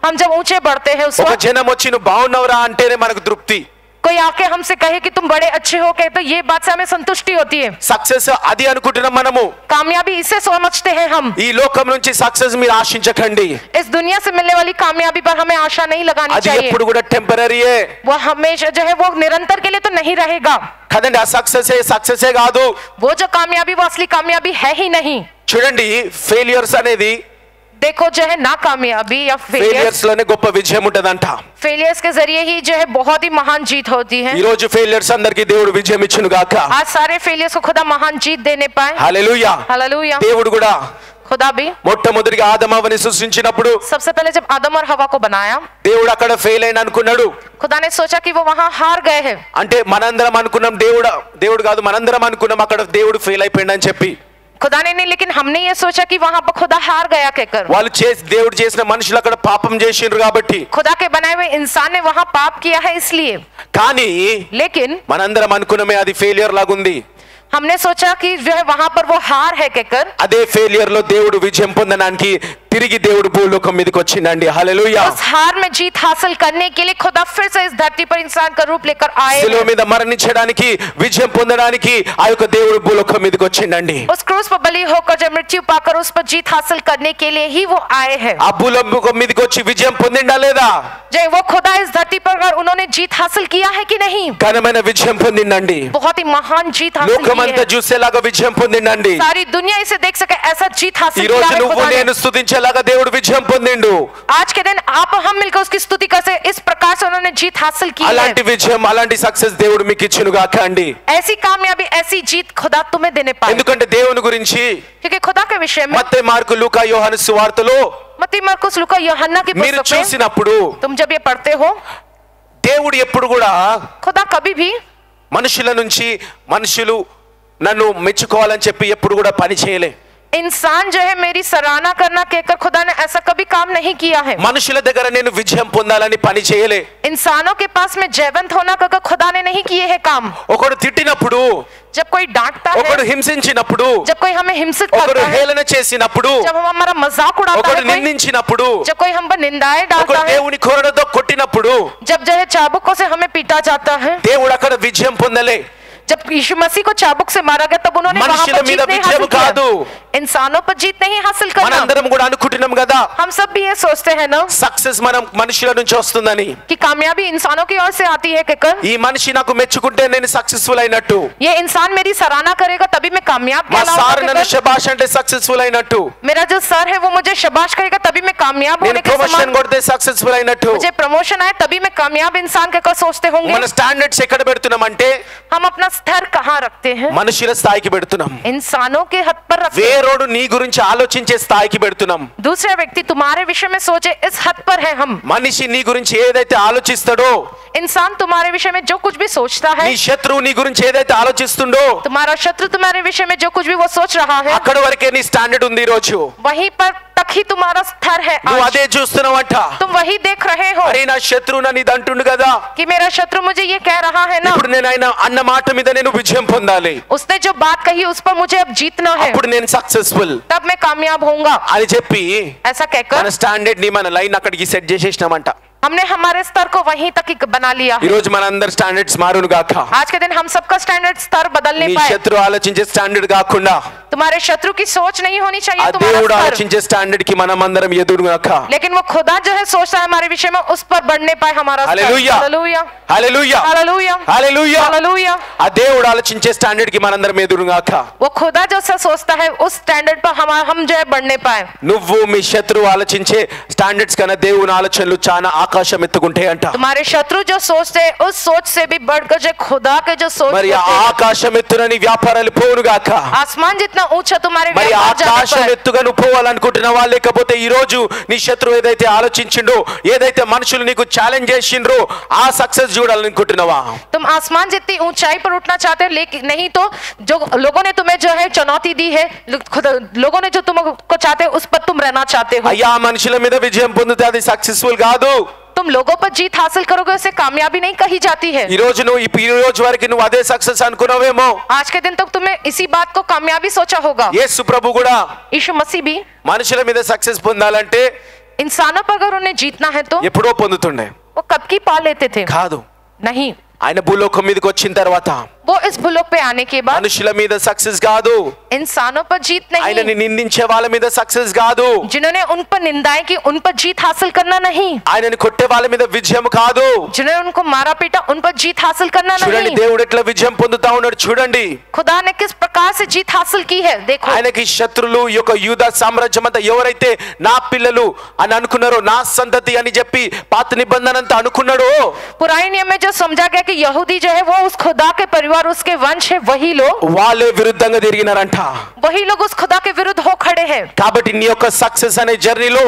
हम जब ऊंचे बढ़ते हैं उस ఒక वक्त జనం వచ్చి నువ్వు బాగున్నావురా అంటేనే మనకు తృప్తి. कोई आके हमसे कहे कि तुम बड़े अच्छे हो कहते तो ये बात से हमें संतुष्टि होती है. సక్సెస్ అది అనుకుంటున్నాం మనము. कामयाबी इसे समझते हैं हम. ఈ లోకం నుంచి సక్సెస్ మీరు ఆశించకండి. इस दुनिया से मिलने वाली कामयाबी पर हमें आशा नहीं लगानी అది चाहिए. ఎప్పుడు కూడా టెంపరరీయే. वो हमेशा जो है वो निरंतर के लिए तो नहीं रहेगा. కదండి, ఆ సక్సెసే కాదు. वो जो कामयाबी वो असली कामयाबी है ही नहीं. చూడండి, ఫెయిలియర్స్ అనేది देखो जो है नाकामयाबी या ఫెయిలియర్స్ లోనే గొప్ప విజయం ఉంటదంట. फेलियर्स के जरिए ही जो है बहुत ही महान जीत होती है. ఈ రోజు ఫెయిలియర్స్ అందరికీ దేవుడు విజయం ఇచ్చును గాక. आज सारे फेलियर्स को खुदा महान जीत देने पाए. హల్లెలూయా. हालेलुया. దేవుడు కూడా खुदा भी మొట్టమొదటిగా ఆదమవని సృష్టించినప్పుడు सबसे पहले जब आदम और हवा को बनाया దేవుడు అక్కడ ఫెయిల్ అయిన అనుకున్నాడు. खुदा ने सोचा कि वो वहां हार गए हैं. అంటే మనందరం అనుకున్నాం దేవుడు కాదు, మనందరం అనుకున్నాం అక్కడ దేవుడు ఫెయిల్ అయిపోయిందని చెప్పి. खुदा ने नहीं, लेकिन हमने ये सोचा कि वहां पर खुदा हार गया कहकर. వాళ్ళు దేవుడు చేసిన మనుషులు అక్కడ పాపం చేసిండ్రు కాబట్టి. खुदा के बनाए हुए इंसान ने वहां पाप किया है इसलिए. కానీ लेकिन మనందరం అనుకున్నామే అది ఫెయిలియర్ లాగుంది. हमने सोचा कि जो है वहां पर वो हार है कहकर. అదే ఫెయిలియర్ లో దేవుడు విజయం పొందడానికి తిరిగి దేవుడు భూలోకం మీదకి వచ్చిండండి. హల్లెలూయా. उस हार में जीत हासिल करने के लिए खुदा फिर से इस धरती पर इंसान का रूप लेकर आए శిలువ हैं. మీద మరణించడానికి విజయం పొందడానికి ఆ యొక్క దేవుడు భూలోకం మీదకి వచ్చిండండి. उस क्रूस पर बलि होकर जब मृत्यु पाकर उस पर जीत हासिल करने के लिए ही वो आए हैं. ఆ భూలోకం మీదకి వచ్చి విజయం పొందిండా లేదా? जय वो खुदा इस धरती पर अगर उन्होंने जीत हासिल किया है कि नहीं. ఘనమైన విజయం పొందిండండి. बहुत ही महान जीत हासिल की లోకమంతా है. చూసేలాగా విజయం పొందిండండి. सारी दुनिया इसे देख सके ऐसा जीत ఈ हासिल రోజు किया है నువ్వు खुदा ने. నేను స్తుతించేలాగా దేవుడు విజయం పొందిండు. आज के दिन आप और हम मिलकर उसकी स्तुति कर सकते. इस प्रकार से उन्होंने जीत हासिल की है. అలాంటి విజయం అలాంటి సక్సెస్ దేవుడు మీకు ఇచ్చును గాక అండి. ऐसी कामयाबी ऐसी जीत खुदा तुम्हें देने पाए. ఎందుకంటే దేవుని గురించి क्योंकि खुदा के विषय में మత్తయి మార్కు లూకా యోహాను సువార్తలో मत्ती मरकुस लूका यूहन्ना की మీరు पुस्तक में చూసినప్పుడు तुम जब ये पढ़ते हो దేవుడు ఎప్పుడు కూడా खुदा कभी भी మనుషుల నుంచి మనుషులు నన్ను మెచ్చుకోవాలని చెప్పి ఎప్పుడు కూడా పని చేయలే. इंसान जो है मेरी सराहना करना कहकर खुदा ने ऐसा कभी काम नहीं किया है. మనుషుల దగ్గర నేను విజయం పొందాలని పని చేయలే. इंसानों के पास में जयवंत होना कहकर खुदा ने नहीं किए हैं काम. ఒకడు తిట్టినప్పుడు, जब कोई डांटता ఒకడు है, హింసించినప్పుడు, जब कोई हमें हिंसित ఒకడు करता है, హేళన చేసినప్పుడు, जब हम हमारा मजाक उड़ाता ఒకడు है कोई, నిందించినప్పుడు, जब कोई हम पर निंदाएं ఒకడు डालता है, దేవుని కొరడతో కొట్టినప్పుడు जब जो है चाबुकों से हमें पीटा जाता है, దేవుడు అక్కడ విజయం పొందలే. जब यीशु मसीह को चाबुक से मारा गया तब उन्होंने वहां మనుషుల पर మీద जीत नहीं విజయం हासिल किया. కాదు. इंसानों पर जीत नहीं हासिल करना. మనందరం కూడా అనుకుంటున్నాం కదా हम सब भी ये सोचते हैं ना సక్సెస్ మనం మనుషుల నుంచి వస్తుందని. कि कामयाबी इंसानों की ओर से आती है कहकर ఈ మనిషి నాకు మెచ్చుకుంటే నేను సక్సెస్ఫుల్ అయినట్టు, ये इंसान मेरी सराहना करेगा तभी मैं कामयाब మా कहलाऊंगा సార్ నన్ను कहकर, శబాష్ అంటే సక్సెస్ఫుల్ అయినట్టు, मेरा जो सर है वो मुझे शबाश करेगा तभी मैं कामयाब నేను होने के ప్రమోషన్ समान, కొడితే సక్సెస్ఫుల్ అయినట్టు. मुझे प्रमोशन आए तभी मैं कामयाब इंसान कहकर सोचते होंगे. మన స్టాండర్డ్స్ ఎక్కడ పెడుతున్నాం అంటే हम अपना स्तर कहाँ रखते हैं? మనుషుల స్థాయికి పెడుతున్నాం. इंसानों के हद पर रखते हैं. వేరోడు నీ గురించి ఆలోచించే స్థాయికి పెడుతున్నాం. दूसरा व्यक्ति तुम्हारे विषय में सोचे इस हद पर है हम. మనిషి నీ గురించి ఏదైతే ఆలోచిస్తాడో, इंसान तुम्हारे विषय में जो कुछ भी सोचता है, నీ శత్రువు నీ గురించి ఏదైతే ఆలోచిస్తుండో तुम्हारा शत्रु तुम्हारे विषय में जो कुछ भी वो सोच रहा है, అక్కడ వరకే నీ స్టాండర్డ్ ఉంది. ఈ రోజు वहीं पर तक ही तुम्हारा स्तर है. నువ్వు आज అదే చూస్తున్నావంట. तुम वही देख रहे हो అరే నా శత్రువు నన్ను ఇది అంటుండు కదా, कि मेरा शत्रु मुझे ये कह रहा है ना, ఇప్పుడు నేను ఆయన అన్న మాట మీద నేను విజయం పొందాలి, उसने जो बात कही उस पर मुझे अब जीतना है, అప్పుడు నేను సక్సెస్ఫుల్ तब मैं कामयाब होऊंगा. అని చెప్పి ऐसा మన कहकर స్టాండర్డ్ ని మన లైన్ అక్కడికి సెట్ చేసేసినామంట. हमने हमारे स्तर को वहीं तक ही बना लिया ఈ है। రోజు మనందరి స్టాండర్డ్స్ మారును గాక. आज के दिन हम सबका स्टैंडर्ड स्तर बदलने నీ पाए। శత్రు ఆలోచించే స్టాండర్డ్ కాకుండా तुम्हारे शत्रु की सोच नहीं होनी ఆ चाहिए దేవుడు तुम्हारा स्तर, ఆలోచించే స్టాండర్డ్ కి మనం అందరం ఎదురు గాక. लेकिन वो खुदा जो है सोचता है हमारे विषय में, उस पर बढ़ने पाए हमारा स्तर। Hallelujah. Hallelujah hallelujah hallelujah hallelujah. Hallelujah. ఆ దేవుడు ఆలోచించే స్టాండర్డ్ కి మనందరం ఎదురు గాక. वो खुदा जो सा सोचता है उस स्टैंडर्ड पर हम जो है बढ़ने पाए। నువ్వు మీ శత్రువు ఆలోచించే స్టాండర్డ్స్ కన్నా దేవుని ఆలోచనలు చాలా ఆకాశం ఎత్తుకుంటాయి అంట. तुम्हारे शत्रु जो सोचते हैं उस सोच से भी बढ़कर जो खुदा के जो सोच మరి होते हैं, ఆకాశం ఎత్తునని వ్యాపారాలు పోవును గాక. आसमान जितना ऊंचा तुम्हारे మరి व्यापार जाने ఆకాశం पर, ఎత్తుగా నువ్వు పోవాలనుకుంటున్నావా, లేకపోతే ఈ రోజు నీ శత్రువు ఏదైతే ఆలోచించిండో, ఏదైతే మనుషులు నీకు ఛాలెంజ్ చేసిండ్రో ఆ సక్సెస్ చూడాలనుకుంటున్నావా? तुम आसमान जितनी ऊंचाई पर उठना चाहते हो, लेकिन नहीं तो जो लोगों ने तुम्हें जो है चुनौती दी है, लोगों ने जो तुमको चाहते हैं उस पर तुम रहना चाहते हो। అయ్యా మనుషుల మీద విజయం పొందితే అది సక్సెస్ఫుల్ కాదు. तुम लोगों पर जीत हासिल करोगे, उसे कामयाबी नहीं कही जाती है। ఈ రోజు నువ్వు ఈ రోజు వరకు నువ్వు అదే సక్సెస్ అనుకున్నావేమో. आज के दिन तक तुमने इसी बात को कामयाबी सोचा होगा। యేసు ప్రభు కూడా यीशु मसीह भी మనుషుల మీద సక్సెస్ పొందాలంటే इंसानों पर अगर उन्हें जीतना है तो ఎప్పుడో పొందుతుండే वो कब की पा लेते थे? కాదు. नहीं, ఆయన భూలోకం మీదకి వచ్చిన తర్వాత वो इस भूलोक पे आने के बाद మనుషుల మీద సక్సెస్ కాదు, इंसानों पर जीत ఆయనని नहीं, నిందించే వాళ్ళ మీద సక్సెస్ కాదు, जिन्होंने उन पर निंदाएं की उन पर जीत हासिल करना नहीं, ఆయనని కొట్టే వాళ్ళ మీద విజయం కాదు. जिन्होंने उनको मारा पीटा उन पर जीत हासिल करना చూడండి नहीं। దేవుడు ఎట్లా విజయం పొందుతా ఉన్నాడు చూడండి. खुदा ने किस प्रकार से जीत हासिल की है देखो। ఆయనకి శత్రులు ఈ యొక్క యూద సామ్రాజ్యం అంతా ఎవరైతే నా పిల్లలు అని అనుకున్నారో, నా సంతతి అని చెప్పి పాత నిబంధన అంతా అనుకున్నాడో, पुराने नियम में जो समझा गया कि यहूदी जो है वो उस खुदा के परिवार उसके वंश है, वही लोग వాళ్ళే విరుద్ధంగా తిరిగినారంట. वही लोग उस खुदा के विरुद्ध हो खड़े हैं। కాబట్టి నీ యొక్క సక్సెస్ అనే జర్నీలో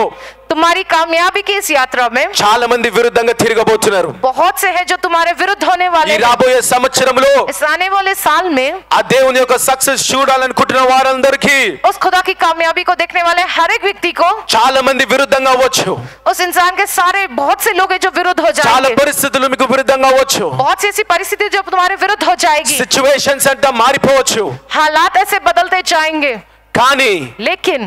तुम्हारी कामयाबी की इस यात्रा में చాలా మంది విరుద్ధంగా తిరగబోతున్నారు. बहुत से हैं जो तुम्हारे विरुद्ध होने ఈ वाले हैं। రాబోయే సంవత్సరంలో इस आने वाले साल में ఆ దేవుని యొక్క సక్సెస్ చూడాలనుకుంటున్న వారందరికీ उस खुदा की कामयाबी को देखने वाले हर एक व्यक्ति को చాలా మంది విరుద్ధంగా అవ్వచ్చు. उस इंसान के सारे बहुत से लोग हैं जो विरुद्ध हो చాలా जाएंगे। పరిస్థితులు మీకు విరుద్ధంగా అవ్వచ్చు. बहुत सी ऐसी परिस्थिति जो तुम्हारे विरुद्ध हो जाएगी। సిచ్యువేషన్స్ అంతా మారిపోవచ్చు. हालात ऐसे बदलते जाएंगे, కానీ लेकिन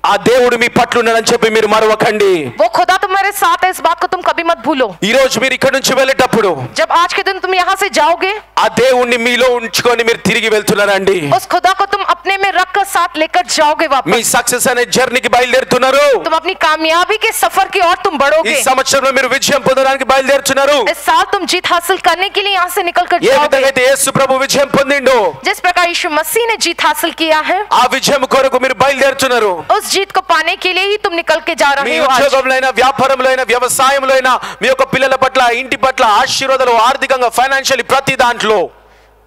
ఆ దేవుడు మీ పట్ల ఉన్నాడని చెప్పి మీరు మరవకండి. वो खुदा तुम्हारे साथ है, इस बात को तुम कभी मत भूलो। ఈ రోజు మీరు ఇక్కడ నుంచి వెళ్ళేటప్పుడు जब आज के दिन तुम यहाँ से जाओगे, ఆ దేవుణ్ణి మీలో ఉంచుకొని మీరు తిరిగి వెళ్తున్నారండి. उस खुदा को तुम अपने में रख कर साथ लेकर जाओगे మీ वापस। సక్సెస్ అనే జర్నీకి బయలుదేరుతున్నారు. तुम अपनी कामयाबी के सफर की ओर तुम ఈ बढ़ोगे। సంవత్సరంలో మీరు విజయం పొందడానికి బయలుదేరుతున్నారు. इस साल तुम जीत हासिल करने के लिए यहाँ से निकल कर ఏ విధంగా जाओगे। అయితే యేసు ప్రభు విజయం పొందిండో जिस प्रकार यीशु मसीह ने जीत हासिल किया है, ఆ విజయం కొరకు మీరు బయలుదేరుతున్నారు. उस जीत को पाने के लिए ही तुम निकल के जा మీ रहे हो आज। ఉద్యోగంలో అయినా, వ్యాపారంలో అయినా, వ్యవసాయంలో అయినా, మీ యొక్క పిల్లల పట్ల, ఇంటి పట్ల ఆశీర్వాదాలు, ఆర్థికంగా, ఫైనాన్షియల్లీ ప్రతి దాంట్లో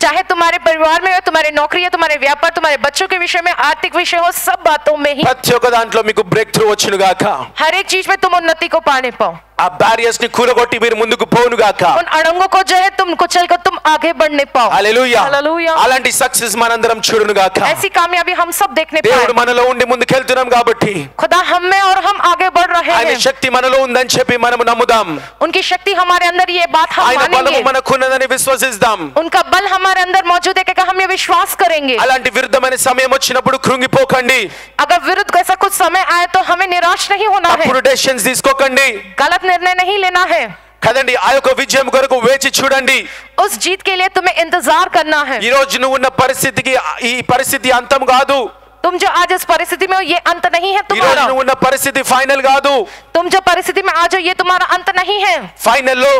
चाहे तुम्हारे परिवार में हो, तुम्हारे नौकरी है, तुम्हारे व्यापार, तुम्हारे बच्चों के विषय में, आर्थिक विषय हो, सब बातों में ही ప్రతి ఒక్క దాంట్లో మీకు బ్రేక్ త్రూ వచ్చును గాక. हर एक चीज में तुम उन्नति को पाने पाओ। ఆ బ్యారియర్స్ ని కూలగొట్టి మీరు ముందుకు పోవును గాక. उन अड़ंगों को जो है तुम कुचल कर तुम आगे बढ़ने पाओ। హల్లెలూయా. हालेलुया। అలాంటి సక్సెస్ మనందరం చూడును గాక. ऐसी कामयाबी हम सब देखने దేవుడు पाए। మనలో ఉండి ముందుకెళ్తున్నాం కాబట్టి खुदा हम में और हम आगे बढ़ रहे ఆయన हैं। శక్తి మనలో ఉందని చెప్పి మనం నమ్ముదాం. उनकी शक्ति हमारे अंदर, ये बात हम ఆయన బలము मानेंगे। మనకున్నదని విశ్వసిద్దాం. उनका बल हमारे अंदर मौजूद है कि हम ये विश्वास करेंगे। అలాంటి విరుద్ధమైన సమయం వచ్చినప్పుడు కృంగిపోకండి. अगर विरुद्ध ऐसा कुछ समय आए तो हमें निराश नहीं होना है, అప్పుడు డెసిషన్స్ తీసుకోకండి. गलत निर्णय नहीं लेना है। కదండి ఆ యొక్క విజయం కొరకు వేచి చూడండి. उस जीत के लिए तुम्हें इंतजार करना है। ఈ రోజు నువ్వు ఉన్న పరిస్థితికి ఈ పరిస్థితి అంతం కాదు. तुम जो आज इस परिस्थिति में हो, ये अंत नहीं है ఈ రోజు तुम्हारा। నువ్వు ఉన్న పరిస్థితి ఫైనల్ కాదు. तुम जो परिस्थिति में आज हो, ये तुम्हारा अंत नहीं है। ఫైనల్లో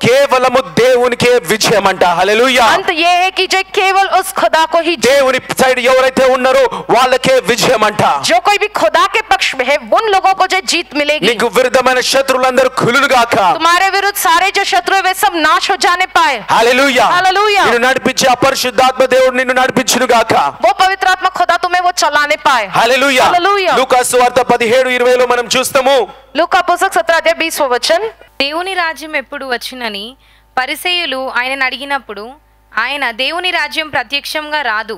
కేవలము దేవునికే విజయం అంట. హల్లెలూయా. अंत ये है कि जो केवल उस खुदा को ही, దేవుని సైడ్ ఎవరైతే ఉన్నారో వాళ్ళకే విజయం అంట. जो कोई भी खुदा के पक्ष में है, उन लोगों को जो जीत मिलेगी। నీకు విరుద్ధమైన శత్రువులందరూ కులును గాక. तुम्हारे विरुद्ध सारे जो शत्रु है वे सब नाश हो जाने पाए। హల్లెలూయా. హల్లెలూయా. నిన్ను నడిపించే అపరిశుద్ధాత్మ దేవుడు నిన్ను నడిపించును గాక. वो पवित्र आत्मा खुदा तुम्हें वो चलाने पाए। హల్లెలూయా. హల్లెలూయా. లూకా సువార్త 17:20 మనం చూస్తాము. लूका पुस्तक 17:20 वचन। దేవుని రాజ్యం ఎప్పుడు వచ్చునని పరిసయ్యులు ఆయనను అడిగినప్పుడు ఆయన, దేవుని రాజ్యం ప్రత్యక్షంగా రాదు,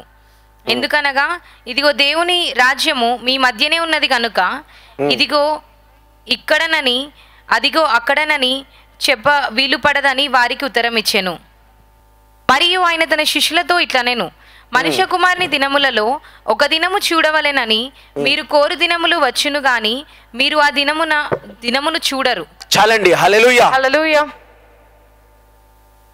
ఎందుకనగా ఇదిగో దేవుని రాజ్యము మీ మధ్యనే ఉన్నది కనుక ఇదిగో ఇక్కడనని అదిగో అక్కడనని చెప్ప వీలుపడదని వారికి ఉత్తరం ఇచ్చెను. మరియు ఆయన తన శిష్యులతో ఇట్లనెను, మనుష్య కుమారుని దినములలో ఒక దినము చూడవలెనని మీరు కోరు దినములు వచ్చును గాని మీరు ఆ దినమును చూడరు. చాలండి. హల్లెలూయా. हालेलुया।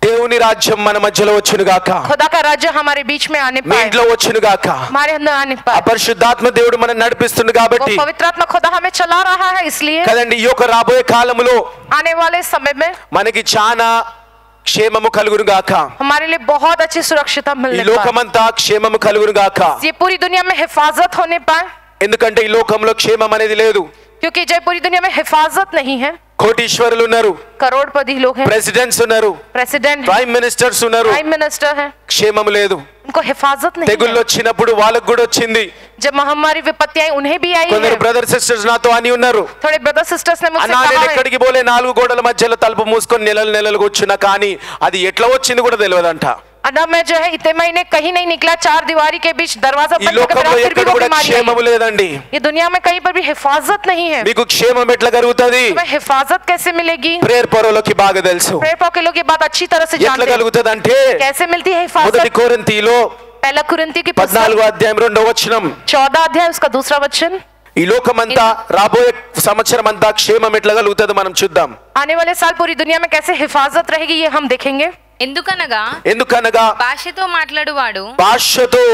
దేవుని రాజ్యం మన మధ్యలో వచ్చును గాక. खुदा का राज्य हमारे बीच में आने మీ पाए, ఇంట్లో వచ్చును గాక. हमारे अंदर आने पाए। పరిశుద్ధాత్మ దేవుడు మనం నడిపిస్తుంది वो కాబట్టి पवित्र आत्मा खुदा हमें चला रहा है, इसलिए కదండి ఈ యొక్క రాబోయే కాలములో आने वाले समय में మనకి చాలా క్షేమము కలుగును గాక. हमारे लिए बहुत अच्छी सुरक्षिता ఈ मिलने पाए, లోకమంతా క్షేమము కలుగును గాక. ये पूरी दुनिया में हिफाजत होने पाए, ఎందుకంటే ఈ లోకంలో క్షేమం అనేది లేదు. क्योंकि जब पूरी दुनिया में हिफाजत नहीं है, కోటీశ్వరులు ఉన్నారు, करोड़पति लोग हैं, ప్రెసిడెంట్స్ ఉన్నారు, प्रेसिडेंट, ప్రైమ్ మినిస్టర్స్ ఉన్నారు, प्राइम मिनिस्टर है, క్షేమం లేదు. उनको हिफाजत नहीं తెగుళ్ళు है। వచ్చినప్పుడు వాళ్ళకు కూడా వచ్చింది. जब महामारी विपत्ति आई उन्हें भी आई కొందరు है। బ్రదర్ సిస్టర్స్ నాతో అని ఉన్నారు, थोड़े ब्रदर सिस्टर्स ने मुझसे అన్నా నేను कहा है, ఎక్కడికి పోలే, 4 గోడల మధ్యలో తలుపు మూసుకొని నెలలు కూర్చున్నా, కానీ అది ఎట్లా వచ్చింది కూడా తెలియదంట. अन्ना मैं जो है इतने महीने कहीं नहीं निकला, 4 दीवारी के बीच दरवाजा ఈ बंद करके లోకంలో फिर भी ఎక్కడ वो కూడా बीमारी आई। క్షేమము లేదండి. ये दुनिया में कहीं पर भी हिफाजत नहीं है। మీకు క్షేమం ఎట్లా కలుగుతుంది? तुम्हें हिफाजत कैसे मिलेगी? ప్రేయర్ పరులకి బాగా తెలుసు प्रेयर पॉ के लोग ये बात अच्छी तरह से ఎట్లా जानते हैं। కలుగుతుంది అంటే कैसे मिलती है మొదటి हिफाजत? కొరింథీలో पहला कुरिन्ती की 14వ पुस्तक అధ్యాయం 2వ వచనం, 14 अध्याय उसका दूसरा वचन। ఈ లోకమంతా రాబోయే సంవత్సరం అంతా క్షేమం ఎట్లా కలుగుతుంది మనం చూద్దాం. आने वाले साल पूरी दुनिया में कैसे हिफाजत रहेगी ये हम देखेंगे। ఎందుకనగా ఎందుకనగా భాషతో మాట్లాడువాడు భాషతో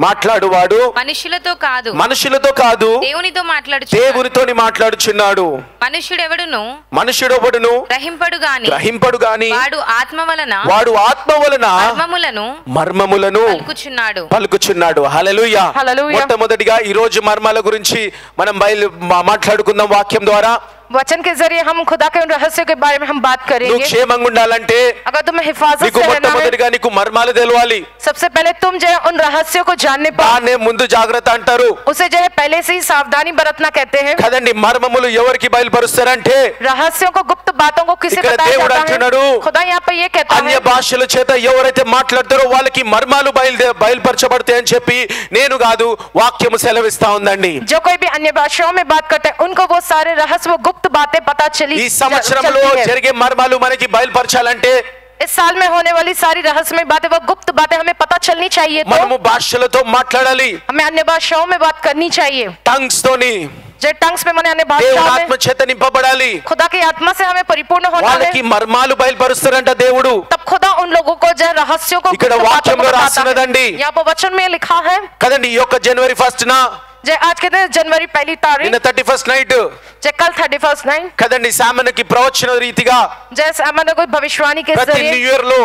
మాట్లాడువాడు మనుషులతో కాదు మనుషులతో కాదు దేవునితో మాట్లాడు. దేవునితోని మాట్లాడుచున్నాడు. మనుషుడెవడును మనుషుడొకడును గ్రహింపడు గాని గ్రహింపడు గాని వాడు ఆత్మ వలన వాడు ఆత్మ వలన మర్మములను పలుకుచున్నాడు. హల్లెలూయా. హల్లెలూయా. మొట్టమొదటిగా ఈ రోజు మర్మాల గురించి మనం మాట్లాడుకుందాం వాక్యం ద్వారా. वचन के जरिए हम खुदा के उन रहस्यों के बारे में हम बात నువ్వు करेंगे। క్షేమంగా ఉండాలంటే अगर तुम्हें हिफाजत నీకు से रहना है, మొట్టమొదటిగా నీకు మర్మాలు తెలవాలి. सबसे पहले तुम जो है उन रहस्यों को जानने पर, దాన్నే ముందు జాగ్రత్త అంటారు उसे जो है पहले से ही सावधानी बरतना कहते हैं। కదండి. మర్మములు ఎవరికి బయలుపరుస్తారంటే रहस्यों को, गुप्त बातों को किसे ఇక్కడ बताया దేవుడు जाता అంటున్నాడు, है? खुदा यहाँ पे ये कहता అన్య है, భాషల చేత ఎవరైతే మాట్లాడతారో వాళ్ళకి మర్మాలు బయలుపరచబడతాయి అని చెప్పి నేను కాదు, వాక్యము సెలవిస్తా ఉందండి. जो कोई भी अन्य भाषाओं में बात करते हैं उनको वो सारे रहस्य, वो गुप्त बातें पता चली ఈ సంవత్సరంలో चलती है। జరిగే మర్మాలు మనకి బయలుపరచాలంటే इस साल में होने वाली सारी रहस्यमय बातें, वो गुप्त बातें हमें पता चलनी चाहिए। तो మనము భాషలతో మాట్లాడాలి, हमें अन्य भाषाओं में बात करनी चाहिए। టంగ్స్ తోని. जो टंग्स में माने अन्य దేవుని भाषाओं ఆత్మ में చేత నింపబడాలి. खुदा की आत्मा से हमें परिपूर्ण होना है। వాళ్ళకి మర్మాలు బయలుపరుస్తారంట దేవుడు. तब खुदा उन लोगों को जो रहस्यों को, ఇక్కడ गुप्त बातों को వాక్యంలో बताता రాసినదండి. है। यहाँ पर वचन में लिखा है, కదండి. ఈ యొక్క జనవరి 1 जो आज के दिन जनवरी 1 तारीख, నిన్న 31 నైట్ जो कल 31 नाइन, కదండి, సామెనకి ప్రవచన రీతిగా जैसे हमारे कोई भविष्यवाणी के ప్రతి న్యూ जरिए, ఇయర్ లో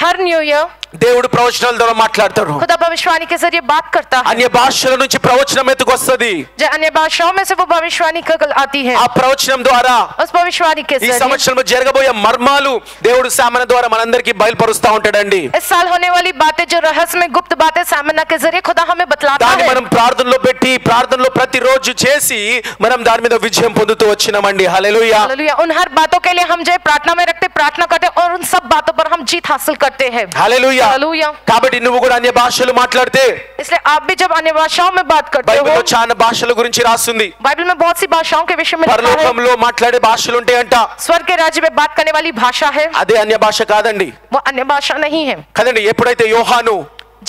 हर न्यू ईयर దేవుడు ప్రవచనాల ద్వారా మాట్లాడతాడు. खुदा भविष्यवाणी के जरिए बात करता है। అన్య భాషల నుంచి ప్రవచనం ఎత్తుకొస్తది. जो अन्य भाषाओं में से वो भविष्यवाणी कर आती है। ఆ ప్రవచనం ద్వారా उस भविष्यवाणी के ఈ जरिए సంవత్సరంలో జరగబోయే మర్మాలు దేవుడు సామెన ద్వారా మనందరికీ బయలుపరుస్తా ఉంటాడండి. इस साल होने वाली बातें, जो रहस्य में गुप्त बातें सामना के जरिए खुदा हमें बतलाता దాన్ని है। మనం ప్రార్థనలో పెట్టి ప్రార్థనలో ప్రతిరోజు చేసి మనం దాని మీద విజయం పొందుతూ వచ్చినామండి. హల్లెలూయా. हालेलुया। उन हर बातों के लिए हम जो है प्रार्थना में रखते, प्रार्थना करते और उन सब बातों पर हम जीत हासिल करते हैं। హల్లెలూయా. हालेलुया। కాబట్టి నువ్వు కూడా అన్య భాషలు మాట్లాడితే, इसलिए आप भी जब अन्य भाषाओं में बात करते हो, బైబిల్లో చాలా భాషల గురించి రాస్తుంది. बाइबल में बहुत सी भाषाओं के विषय में लिखा है। పరలోకంలో మాట్లాడే భాషలు ఉంటాయంట. स्वर्ग के राज्य में बात करने वाली भाषा है, అదే అన్య భాష కాదండి. वो अन्य भाषा नहीं है। కదండి. ఎప్పుడైతే యోహాను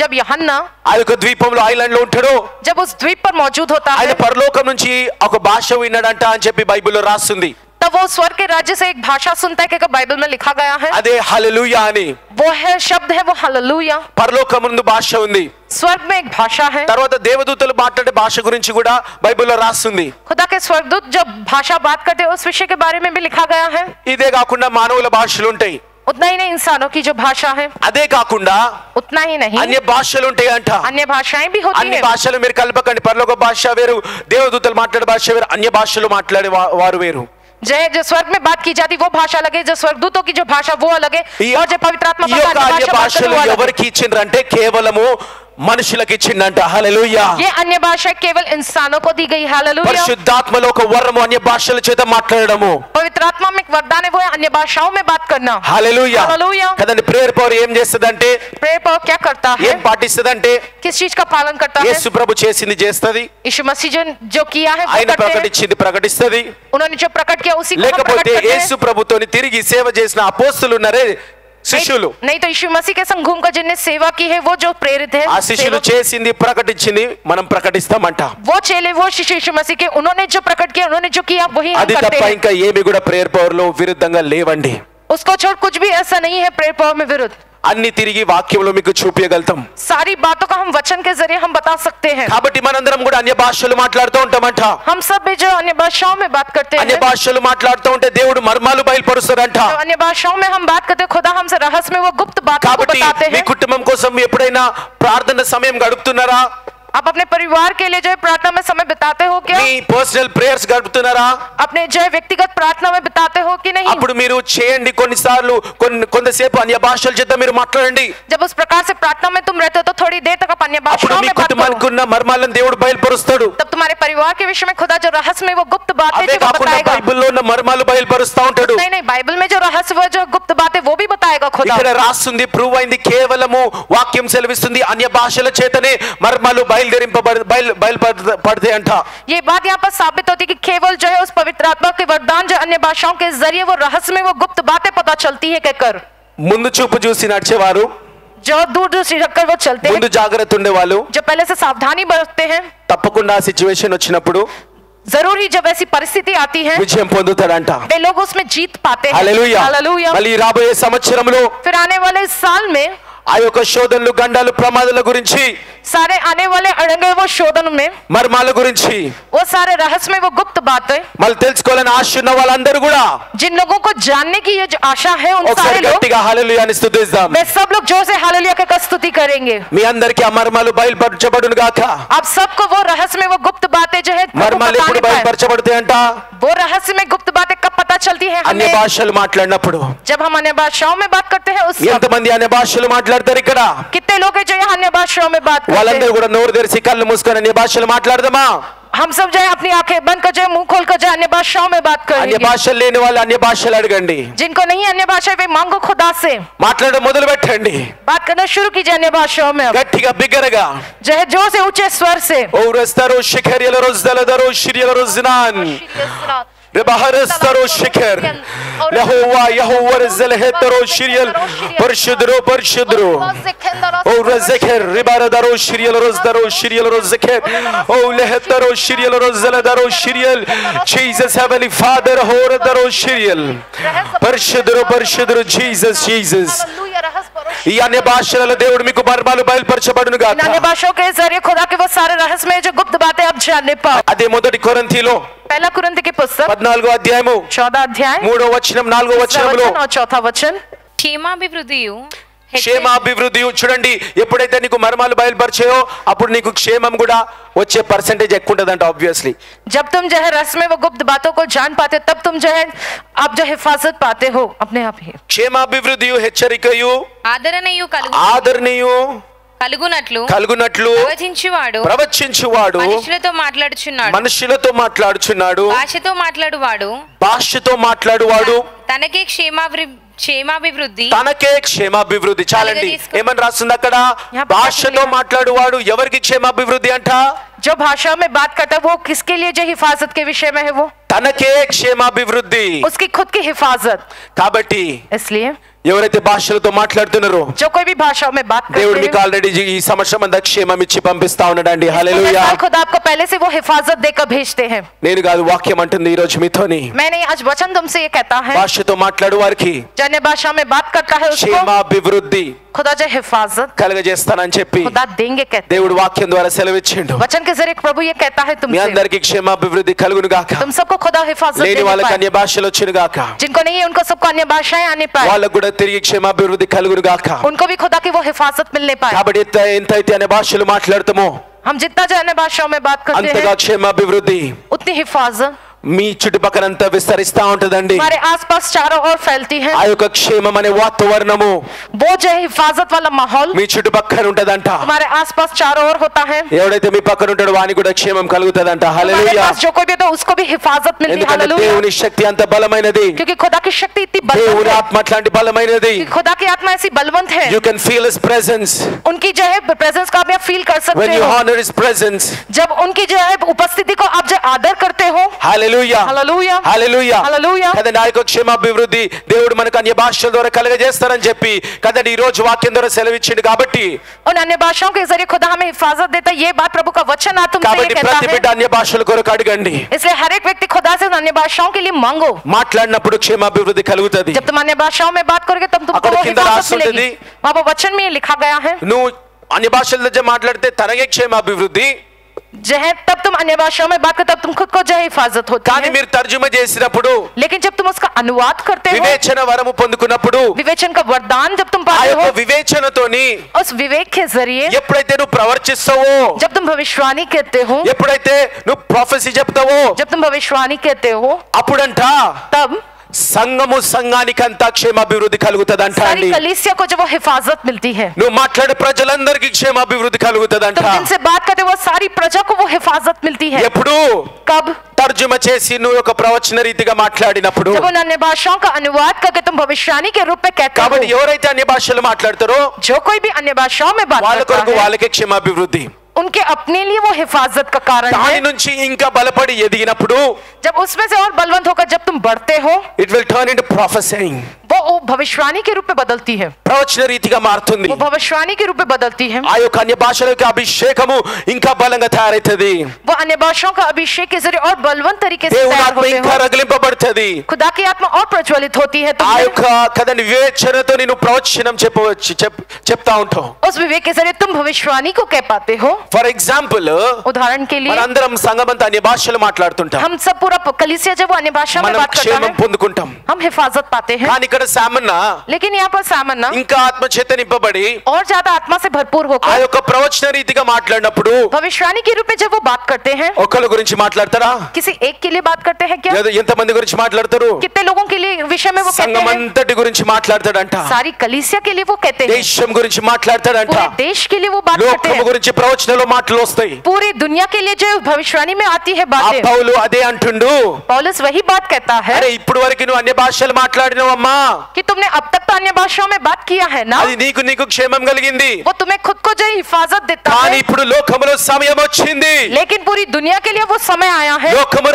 जब यूहन्ना ఆ యొక్క ద్వీపంలో ఐలాండ్ లో ఉంటాడో, जब उस द्वीप पर मौजूद होता ఆయన है, పరలోకం నుంచి ఒక భాష విన్నాడంట అని చెప్పి బైబిల్లో రాస్తుంది. तब वो स्वर्ग के राज्य से एक भाषा सुनता है, कि बाइबल में लिखा गया है, అదే హల్లెలూయా అని. वो है शब्द है, वो हालेलुया। పరలోకం ముందు భాష ఉంది. स्वर्ग में एक भाषा है। తర్వాత దేవదూతలు మాట్లాడే భాష గురించి కూడా బైబిల్లో రాస్తుంది. खुदा के स्वर्गदूत जब भाषा बात करते हैं, उस विषय के बारे में भी लिखा गया है। ఇదే కాకుండా మానవుల భాషలు ఉంటాయి. उतना ही नहीं, इंसानों की जो भाषा है, అదే కాకుండా उतना ही नहीं, అన్య భాషలు ఉంటాయి అంట. अन्य भाषाएं भी होती అన్ని हैं। భాషలు మీరు కలపకండి. పరలోక భాష వేరు, దేవదూతలు మాట్లాడే భాష వేరు, అన్య భాషలు మాట్లాడే వారు వేరు. जो स्वर्ग में बात की जाती वो भाषा अलग है, जो स्वर्गदूतों की जो भाषा वो अलग है, और जो पवित्र आत्मा ఈ యొక్క అన్య భాషలు ఎవరికి ఇచ్చిండ్రంటే కేవలము మనుషులకు ఇచ్చిండంట. హల్లెలూయా. ये अन्य भाषा केवल इंसानों को दी गई। हालेलुया। పరిశుద్ధాత్మలో ఒక వరము అన్య భాషల చేత మాట్లాడడము. पवित्र आत्मा में एक वरदान है, वो है अन्य भाषाओं में बात करना। హల్లెలూయా. हालेलुया। కదండి. ప్రేయర్ పవర్ ఏం చేస్తదంటే, प्रेयर पर क्या करता है, ఏం పాటిస్తదంటే, किस चीज का पालन करता है? యేసు ప్రభు చేసింది చేస్తది, यीशु मसीह जो किया है वो ఆయన करते हैं। ప్రకటించింది ప్రకటిస్తది. उन्होंने जो प्रकट किया उसी को हम प्रकट లేకపోతే करते हैं। యేసు ప్రభుతోని తిరిగి సేవ చేసిన అపోస్తలులు ఉన్నారే, శిష్యులు नहीं तो यीशु मसीह के संग घूमकर जिनने सेवा की है वो जो प्रेरित है ఆ శిష్యులు చేసింది ప్రకటించింది మనం ప్రకటిస్తామంట वो चेले वो शिष्य यीशु मसीह के उन्होंने जो प्रकट किया उन्होंने जो किया वही हम అది करते తప్ప हैं ఇంకా ఏమి కూడా ప్రేయర్ పవర్ లో విరుద్ధంగా లేవండి उसको छोड़ कुछ भी ऐसा नहीं है प्रेयर पावर में विरुद्ध అన్ని తిరిగి వాక్యంలో మీకు చూపించగలుగుతాం सारी बातों का हम वचन के जरिए हम बता सकते हैं కాబట్టి మనందరం కూడా అన్య భాషలు మాట్లాడుతూ ఉంటామంట हम सब भी जो अन्य भाषाओं में बात करते అన్య हैं భాషలు మాట్లాడుతూ ఉంటే దేవుడు మర్మాలు బయలుపరుస్తాడంట जो अन्य भाषाओं में हम बात करते हैं खुदा हमसे रहस्य में वो गुप्त बातों को కాబట్టి बताते మీ हैं కుటుంబం కోసం ఎప్పుడైనా ప్రార్థన సమయం గడుపుతున్నారా आप अपने परिवार के लिए जो है प्रार्थना में समय बिताते हो क्या మీ పర్సనల్ ప్రేయర్స్ గడుపుతున్నారా अपने जो है व्यक्तिगत प्रार्थना में बिताते हो कि नहीं అప్పుడు మీరు చేయండి కొన్నిసార్లు కొంతసేపు అన్య భాషల చేత మీరు మాట్లాడండి जब उस प्रकार से प्रार्थना में तुम रहते हो तो थोड़ी देर तक आप अन्य అప్పుడు भाषाओं మీ में बात కుటుంబానికి करो ఉన్న మర్మాలను దేవుడు బయలుపరుస్తాడు तब तुम्हारे परिवार के विषय में खुदा जो रहस्य में वो गुप्त बातें అవే जो वो కాకుండా बताएगा బైబిల్లో ఉన్న మర్మాలు బయలుపరుస్తా ఉంటాడు नहीं नहीं बाइबल में जो रहस्य वो जो गुप्त बातें वो भी बताएगा खुदा ఇక్కడ రాస్తుంది ప్రూవ్ అయింది కేవలము వాక్యం సెలవిస్తుంది అన్య భాషల చేతనే మర్మాలు బయలుపడతాయి అంట ये बात यहाँ पर साबित होती है कि केवल जो है उस पवित्र आत्मा के वरदान जो अन्य भाषाओं के जरिए वो रहस्य में वो गुप्त बातें पता चलती है कहकर ముందు చూపు చూసి నడిచేవారు जो दूर दूर से रखकर वो चलते ముందు हैं జాగ్రత్త ఉండేవాళ్ళు जो पहले से सावधानी बरतते हैं తప్పకుండా ఆ సిచ్యువేషన్ వచ్చినప్పుడు जरूर ही जब ऐसी परिस्थिति आती है విజయం పొందుతారంట वे लोग उसमें जीत पाते हैं హల్లెలూయా हालेलूया మళ్ళీ రాబోయే సంవత్సరంలో फिर आने वाले इस साल में ఆ యొక్క శోధనలు గండాలు ప్రమాదాల గురించి सारे आने वाले अड़ंगे वो शोधन में మర్మాల గురించి वो सारे रहस्य में वो गुप्त बातें మళ్ళీ తెలుసుకోవాలని ఆశ ఉన్న వాళ్ళందరూ కూడా जिन लोगों को जानने की ये जो आशा है उन ఒకసారి सारे लोग గట్టిగా హల్లెలూయా అని స్తుతిద్దాం वे सब लोग जोर से हालेलुया के स्तुति करेंगे మీ అందరికీ ఆ మర్మాలు బయలుపరచబడును గాక आप सबको वो रहस्य में वो गुप्त बातें जो है वो మర్మాలు बताने ఎప్పుడు पाए। బయలుపరచబడతాయంట वो रहस्य में गुप्त बातें कब पता चलती है అన్య हमें భాషలు మాట్లాడినప్పుడు जब हम अन्य भाषाओं में बात करते हैं उस ఎంతమంది అన్య భాషలు మాట్లాడతారు ఇక్కడ कितने लोग हैं जो यहाँ अन्य भाषाओं में बात करते వాళ్ళందరూ हैं కూడా నోరు తెరిచి కళ్ళు మూసుకొని అన్య భాషలు మాట్లాడదామా हम सब जो है अपनी आंखें बंद कर जो है मुंह खोल कर जो है अन्य भाषाओं में बात అన్య करेंगे భాషలు లేని వాళ్ళు అన్య భాషలు అడగండి जिनको नहीं अन्य भाषा वे मांगो खुदा से మాట్లాడడం మొదలు పెట్టండి बात करना शुरू कीजिए अन्य भाषाओं में अब గట్టిగా బిగ్గరగా जो है जोर से ऊंचे स्वर से ఓ రస్తరో శిఖరియల రోజదలదరో శిరియల రోజనాన్ rebaharastaru shikher yehova yehova zelhetero shiriel parshudro parshudro o rezekher ribaradaro shiriel rozdaro shiriel rozekher o lehetero shiriel rozzeladaro shiriel Jesus heavenly father horadaro shiriel parshudro parshudro Jesus Jesus ఈ అన్య భాషలలో దేవుడు మీకు మర్మాలు బయలుపరచబడును గాక अन्य भाषाओं के जरिए खुदा के वो सारे रहस्य में जो गुप्त बातें आप जानने पाओ అదే మొదటి కొరింథీలో पहला कुरिन्थ की पुस्तक 14వ అధ్యాయము 14 अध्याय 3వ వచనం 4వ వచనంలో वचन और चौथा वचन క్షేమాభివృద్ధియు క్షేమాభివృద్ధి చూడండి ఎప్పుడైతే నీకు మర్మాలు బయలుపరిచాయో అప్పుడు నీకు క్షేమం కూడా వచ్చే పర్సెంటేజ్ ఎక్కువ ఉంటదంట ఆబ్వియస్లీ जब तुम जो है रहस्य में वो गुप्त बातों को जान पाते तब तुम जो है आप जो हिफाजत पाते हो अपने आप ही క్షేమాభివృద్ధియు హెచ్చరికయు ఆదరణయు ఆదరణీయు కలుగునట్లు ప్రవచించువాడు మనుషులతో మాట్లాడుచున్నాడు భాషతో మాట్లాడువాడు తనకే క్షేమాభివృద్ధి చాలండి ఏమని రాస్తుంది అక్కడ భాషతో మాట్లాడువాడు ఎవరికి క్షేమాభివృద్ధి అంట जो भाषा में बात करता है वो किसके लिए जो हिफाजत के विषय में है वो తనకే క్షేమాభివృద్ధి उसकी खुद की हिफाजत కాబట్టి इसलिए ఎవరైతే భాషలతో మాట్లాడుతున్నారో जो कोई भी भाषाओं में बात దేవుడు करते మీకు ఆల్రెడీ ఈ సంవత్సరం అంతా క్షేమం ఇచ్చి పంపిస్తా ఉన్నాడండి హల్లెలూయా हैं खुद आपको पहले से वो हिफाजत देकर भेजते हैं నేను కాదు వాక్యం అంటుంది ఈ రోజు మీతోని मैंने आज वचन तुमसे ये कहता है భాషతో మాట్లాడు వారికి जो अन्य भाषा में बात करता है उसको క్షేమాభివృద్ధి खुदा जो हिफाजत కలగజేస్తానని చెప్పి खुदा देंगे कहते దేవుడు వాక్యం ద్వారా సెలవిచ్చిండు वचन के जरिए प्रभु ये कहता है మీ तुमसे అందరికి క్షేమాభివృద్ధి కలుగును గాక तुम सबको खुदा हिफाजत లేని देने వాళ్ళకి पाए। అన్య భాషలు వచ్చును గాక जिनको नहीं है उनको सबको अन्य भाषाएं आने पाए వాళ్ళకు కూడా తిరిగి క్షేమాభివృద్ధి కలుగును గాక उनको भी खुदा की वो हिफाजत मिलने पाए కాబట్టి ఎంతైతే అనే భాషలు మాట్లాడతామో हम जितना जो अन्य भाषाओं में बात करते అంతగా हैं క్షేమాభివృద్ధి उतनी हिफाजत మీ చుట్టుపక్కలంతా విస్తరిస్తా ఉంటదండి हमारे आसपास चारों ओर फैलती है ఆ యొక్క క్షేమం అనే వాతావరణము वो जो है हिफाजत वाला माहौल మీ చుట్టుపక్కల ఉంటదంట हमारे आसपास चारों ओर होता है ఎవడైతే మీ పక్కన ఉంటాడో వానికి కూడా క్షేమం కలుగుతదంట हमारे హల్లెలూయా पास जो कोई भी तो उसको भी हिफाजत मिलती है ఎందుకంటే हालेलुया దేవుని శక్తి అంత బలమైనది क्योंकि खुदा की शक्ति इतनी దేవుని बलवंत है ఆత్మ అట్లాంటి బలమైనది कि खुदा की आत्मा ऐसी बलवंत है you can feel his presence उनकी जो है प्रेजेंस को आप फील कर when सकते you हो honor his presence जब उनकी जो है उपस्थिति को आप जो आदर करते हो hallelujah హల్లెలూయా హల్లెలూయా హల్లెలూయా హల్లెలూయా కదండి ఆ యొక్క క్షేమాభివృద్ధి దేవుడు మనకు అన్య భాషల ద్వారా కలగజేస్తారని చెప్పి కదండి ఈ రోజు వాక్యం ద్వారా సెలవిచ్చిండు కాబట్టి उन अन्य भाषाओं के जरिए खुदा हमें हिफाजत देता है। ये बात प्रभु का वचन आज तुमसे ये కాబట్టి कहता ప్రతి బిడ్డ है, అన్య భాషల కొరకు అడగండి इसलिए हर एक व्यक्ति खुदा से उन अन्य भाषाओं के लिए मांगो। మాట్లాడినప్పుడు క్షేమాభివృద్ధి కలుగుతది जब तुम अन्य भाषाओं में बात करोगे तब तुमको అక్కడ वो కింద हिफाजत రాసి मिलेगी। ఉంటుంది। वहाँ पर वचन में ये लिखा गया है, నువ్వు అన్య భాషల దగ్గర మాట్లాడితే తనగే క్షేమాభివృద్ధి जो है तब तुम अन्य भाषाओं में बात करते तब तुम खुद को जो है हिफाजत होती కానీ है। మీరు తర్జుమా చేసినప్పుడు लेकिन जब तुम उसका अनुवाद करते हो, వివేచన వరము పొందుకున్నప్పుడు विवेचन का वरदान जब तुम ఆ पाते యొక్క हो, వివేచనతోని उस विवेक के जरिए ఎప్పుడైతే నువ్వు ప్రవర్తిస్తావో जब तुम भविष्यवाणी कहते हो, ఎప్పుడైతే నువ్వు ప్రొఫెసీ చెప్తావో जब तुम भविष्यवाणी कहते हो, అప్పుడంట तब సంఘము సంఘానికంతా క్షేమాభివృద్ధి కలుగుతదంట सारी అండి कलीसिया को जब वो हिफाजत मिलती है, నువ్వు మాట్లాడే ప్రజలందరికీ క్షేమాభివృద్ధి కలుగుతదంట तुम जिनसे बात करते हो वो सारी प्रजा को वो हिफाजत मिलती है। ఎప్పుడు कब? తర్జుమా చేసి నువ్వు ఒక ప్రవచన రీతిగా మాట్లాడినప్పుడు जब उन अन्य भाषाओं का अनुवाद करके तुम भविष्यवाणी के रूप में कहते కాబట్టి हो। ఎవరైతే అన్య భాషలు మాట్లాడతారో जो कोई भी अन्य भाषाओं में बात వాళ్ళ करता కొరకు है, వాళ్ళకే క్షేమాభివృద్ధి उनके अपने लिए वो हिफाजत का कारण దాని है। నుంచి ఇంకా బలపడి ఎదిగినప్పుడు जब उसमें से और बलवंत होकर जब तुम बढ़ते हो, it will turn into professing वो भविष्यवाणी के रूप में बदलती है, ప్రవచన రీతిగా మారుతుంది वो भविष्यवाणी के रूप में बदलती है। ఆ యొక్క అన్య భాషల యొక్క అభిషేకము ఇంకా బలంగా తయారైతది वो अन्य भाषाओं का अभिषेक के जरिए और बलवंत तरीके से దేవుని तैयार ఆత్మ होते ఇంకా हो। రగిలింపబడుతుంది खुदा की आत्मा और प्रज्वलित होती है। ఆ तुम యొక్క కదండి వివేచనతో నేను ప్రవచనం చెప్పవచ్చు చెప్తా ఉంటావు उस विवेक के जरिए तुम भविष्यवाणी को कह पाते हो। ఫర్ ఎగ్జాంపుల్ उदाहरण के लिए మనందరం సంఘమంతా అన్య భాషలు మాట్లాడుతుంటాం हम सब पूरा कलीसिया जब वो अन्य भाषा में మనం बात करता క్షేమం है, పొందుకుంటాం हम हिफाजत पाते हैं। కానీ ఇక్కడ సామన్న लेकिन यहाँ पर सामन्ना ఇంకా ఆత్మ చేత నింపబడి और ज्यादा आत्मा से भरपूर ఆ होकर యొక్క ప్రవచన రీతిగా మాట్లాడినప్పుడు भविष्यवाणी के रूप में जब वो बात करते हैं, ఒకళ్ళ గురించి మాట్లాడతారా किसी एक के लिए बात करते हैं क्या? లేదా ఎంతమంది గురించి మాట్లాడతారు कितने लोगों के लिए विषय में वो कहते हैं? సంఘమంతటి గురించి మాట్లాడతాడంట सारी कलीसिया के लिए वो कहते हैं, దేశం గురించి మాట్లాడతాడంట पूरे देश के लिए वो बात करते లోకము हैं, గురించి ప్రవచనలో మాటలు వస్తాయి पूरी दुनिया के लिए जो भविष्यवाणी में आती है ఆ बातें। పౌలు అదే అంటుండు पौलुस वही बात कहता है అరే ఇప్పుడు వరకు నువ్వు అన్య భాషలు మాట్లాడినవమ్మా कि तुमने अब तक तो अन्य भाषाओं में बात किया है ना, అది నీకు క్షేమం కలిగింది वो तुम्हें खुद को जो हिफाजत देता కానీ है। ఇప్పుడు లోకములో సమయం వచ్చింది लेकिन पूरी दुनिया के लिए वो समय आया है, లోకము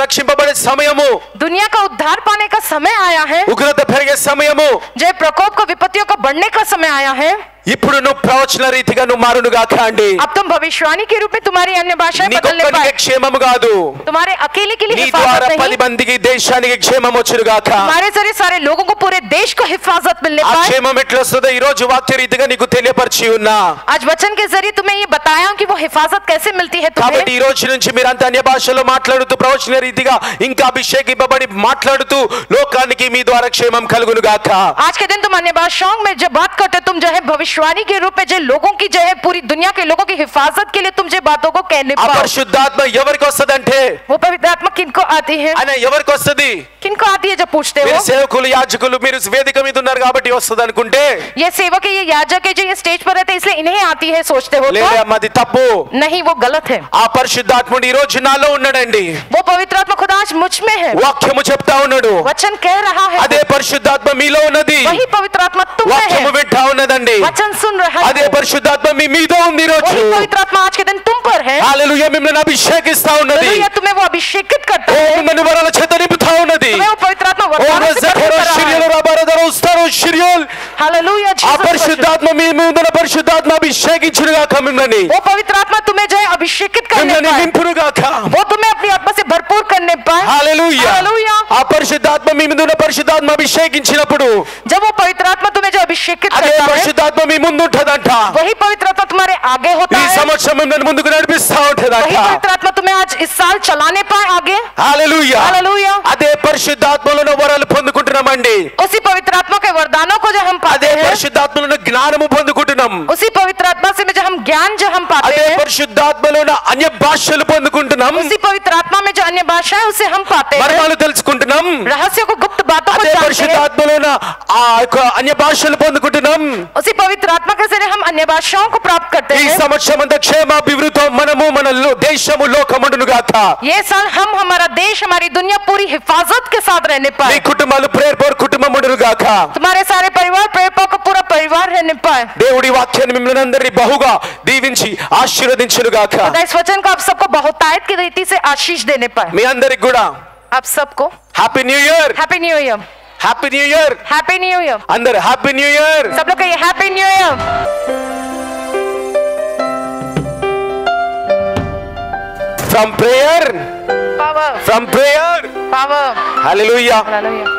రక్షింపబడే సమయము दुनिया का उद्धार पाने का समय आया है, ఉగ్రత పెరిగే సమయము जो प्रकोप को विपत्तियों को बढ़ने का समय आया है। ఇప్పుడు నువ్వు ప్రవచన రీతిగా నువ్వు మారునుగా కాండి अब तुम भविष्यवाणी के रूप में तुम्हारी अन्य भाषाएं बदलने నీకొక్కడికే पाए, క్షేమము కాదు तुम्हारे अकेले के लिए నీ हिफाजत ద్వారా नहीं, 10 మందికి దేశానికి క్షేమం వచ్చునుగాక तुम्हारे जरिए सारे लोगों को पूरे देश को हिफाजत मिलने ఆ पाए। క్షేమం ఎట్లా వస్తుందో ఈ రోజు వాక్య రీతిగా నీకు తెలియపరిచి ఉన్నా आज वचन के जरिए तुम्हें ये बताया कि वो हिफाजत कैसे मिलती है కాబట్టి तुम्हें। ఈ రోజు నుంచి మీరంతా అన్య భాషలో మాట్లాడుతూ ప్రవచన రీతిగా ఇంకా అభిషేకింపబడి మాట్లాడుతూ లోకానికి మీ ద్వారా క్షేమం కలుగునుగాక आज के दिन तुम अन्य भाषाओं में जब बात करते हो, तुम जो है भविष्यवाणी के रूप में जो लोगों की जो है पूरी दुनिया के लोगों की हिफाजत के लिए तुम जो बातों को कहने ఆ पाओ। పరిశుద్ధాత్మ ఎవరికి వస్తదంటే वो पवित्र आत्मा किनको आती है? ఆయన ఎవరికి వస్తది किनको आती है? जब पूछते మీరు हो సేవకులు యాజకులు మీరు వేదిక మీద ఉన్నారు కాబట్టి వస్తది అనుకుంటే ये सेवक है, ये याजक है जो ये स्टेज पर रहते हैं इसलिए इन्हें आती है सोचते हो లేదా तो అది తప్పు नहीं, वो गलत है। ఆ పరిశుద్ధాత్ముడు ఈ రోజు నాలో ఉన్నాడండి वो पवित्र आत्मा खुदा आज मुझ में है, వాక్యము చెప్తా ఉన్నాడు वचन कह रहा है, అదే పరిశుద్ధాత్మ మీలో ఉన్నది वही पवित्र आत्मा तुम में వాక్యము है, వింటా ఉన్నదండి वचन सुन रहा అదే है, పరిశుద్ధాత్మ మీ మీద ఉంది ఈ రోజు वही पवित्र आत्मा आज के दिन तुम पर है। హల్లెలూయా మిమ్మల్ని అభిషేకిస్తా ఉన్నది हालेलुया, तुम्हें वो अभिषेकित करता ఓ है, మిమ్మల్ని వరాల చేత నింపుతా ఉన్నది तुम्हें वो पवित्र आत्मा ఓ वरदानों से भरपूर రజకర कर रहा శిరియల है। రబరదర ఉస్తర శిరియల్ हालेलुया, ఆ जीसस పరిశుద్ధాత్మ మీ ముందున పరిశుద్ధాత్మ అభిషేకించునుగాక మిమ్మల్ని वो पवित्र आत्मा तुम्हें जो है अभिषेकित करने మిమ్మల్ని पाए, నింపునుగాక वो तुम्हें अपनी आत्मा से भरपूर करने पाए। హల్లెలూయా हालेलुया, ఆ పరిశుద్ధాత్మ మీ ముందున పరిశుద్ధాత్మ అభిషేకించినప్పుడు जब वो पवित्र आत्मा तुम्हें जो अभिषेकित అదే करता है, పరిశుద్ధాత్మ మీ ముందు ఉంటదంట वही पवित्र आत्मा तुम्हारे आगे होता ఈ है, సంవత్సరం మిమ్మల్ని ముందుకు నడిపిస్తా ఉంటదంట वही पवित्र आत्मा तुम्हें आज इस साल चलाने पाए आगे। హల్లెలూయా हालेलुया, అదే పరిశుద్ధాత్మలో వరాలు పొందుకుంటున్నామండి उसी पवित्र आत्मा के वरदानों को जो हम पाते అదే हैं, పరిశుద్ధాత్మలో జ్ఞానము పొందుకుంటున్నాం उसी पवित्र आत्मा से जो हम ज्ञान जो हम पाते అదే हैं, పరిశుద్ధాత్మలో అన్య భాషలు పొందుకుంటున్నాం उसी पवित्र आत्मा में जो अन्य भाषा है उसे हम पाते हैं, మర్మాలు తెలుసుకుంటున్నాం रहस्यों को गुप्त बातों को అదే जानते हैं। పరిశుద్ధాత్మలో ఆ యొక్క అన్య భాషలు పొందుకుంటున్నాం उसी पवित्र आत्मा के जरिए हम अन्य भाषाओं को प्राप्त करते ఈ हैं। సంవత్సరం అంతా క్షేమాభివృద్ధితో మనము మన దేశము లోకముండును గాక ये साल हम, हमारा देश, हमारी दुनिया पूरी हिफाजत के साथ रहने మీ पाए। కుటుంబాలు ప్రేయర్ పర్ కుటుంబం ఉండును గాక तुम्हारे सारे परिवार प्रेरकों का पूरा परिवार परिवार रहने पाए। దేవుడి వాక్యాన్ని మిమ్మల్ని అందరినీ బహుగా దీవించి ఆశీర్వదించును గాక। खुदा इस वचन को आप सबको बहुतायत की रीति से आशीष देने पाए। మీ అందరికి కూడా आप सबको happy new year, happy new year, happy new year, happy new year. అందరు హ్యాపీ న్యూ ఇయర్। सब लोग कहिए happy new year. From prayer, power, from prayer, power, hallelujah. Hallelujah.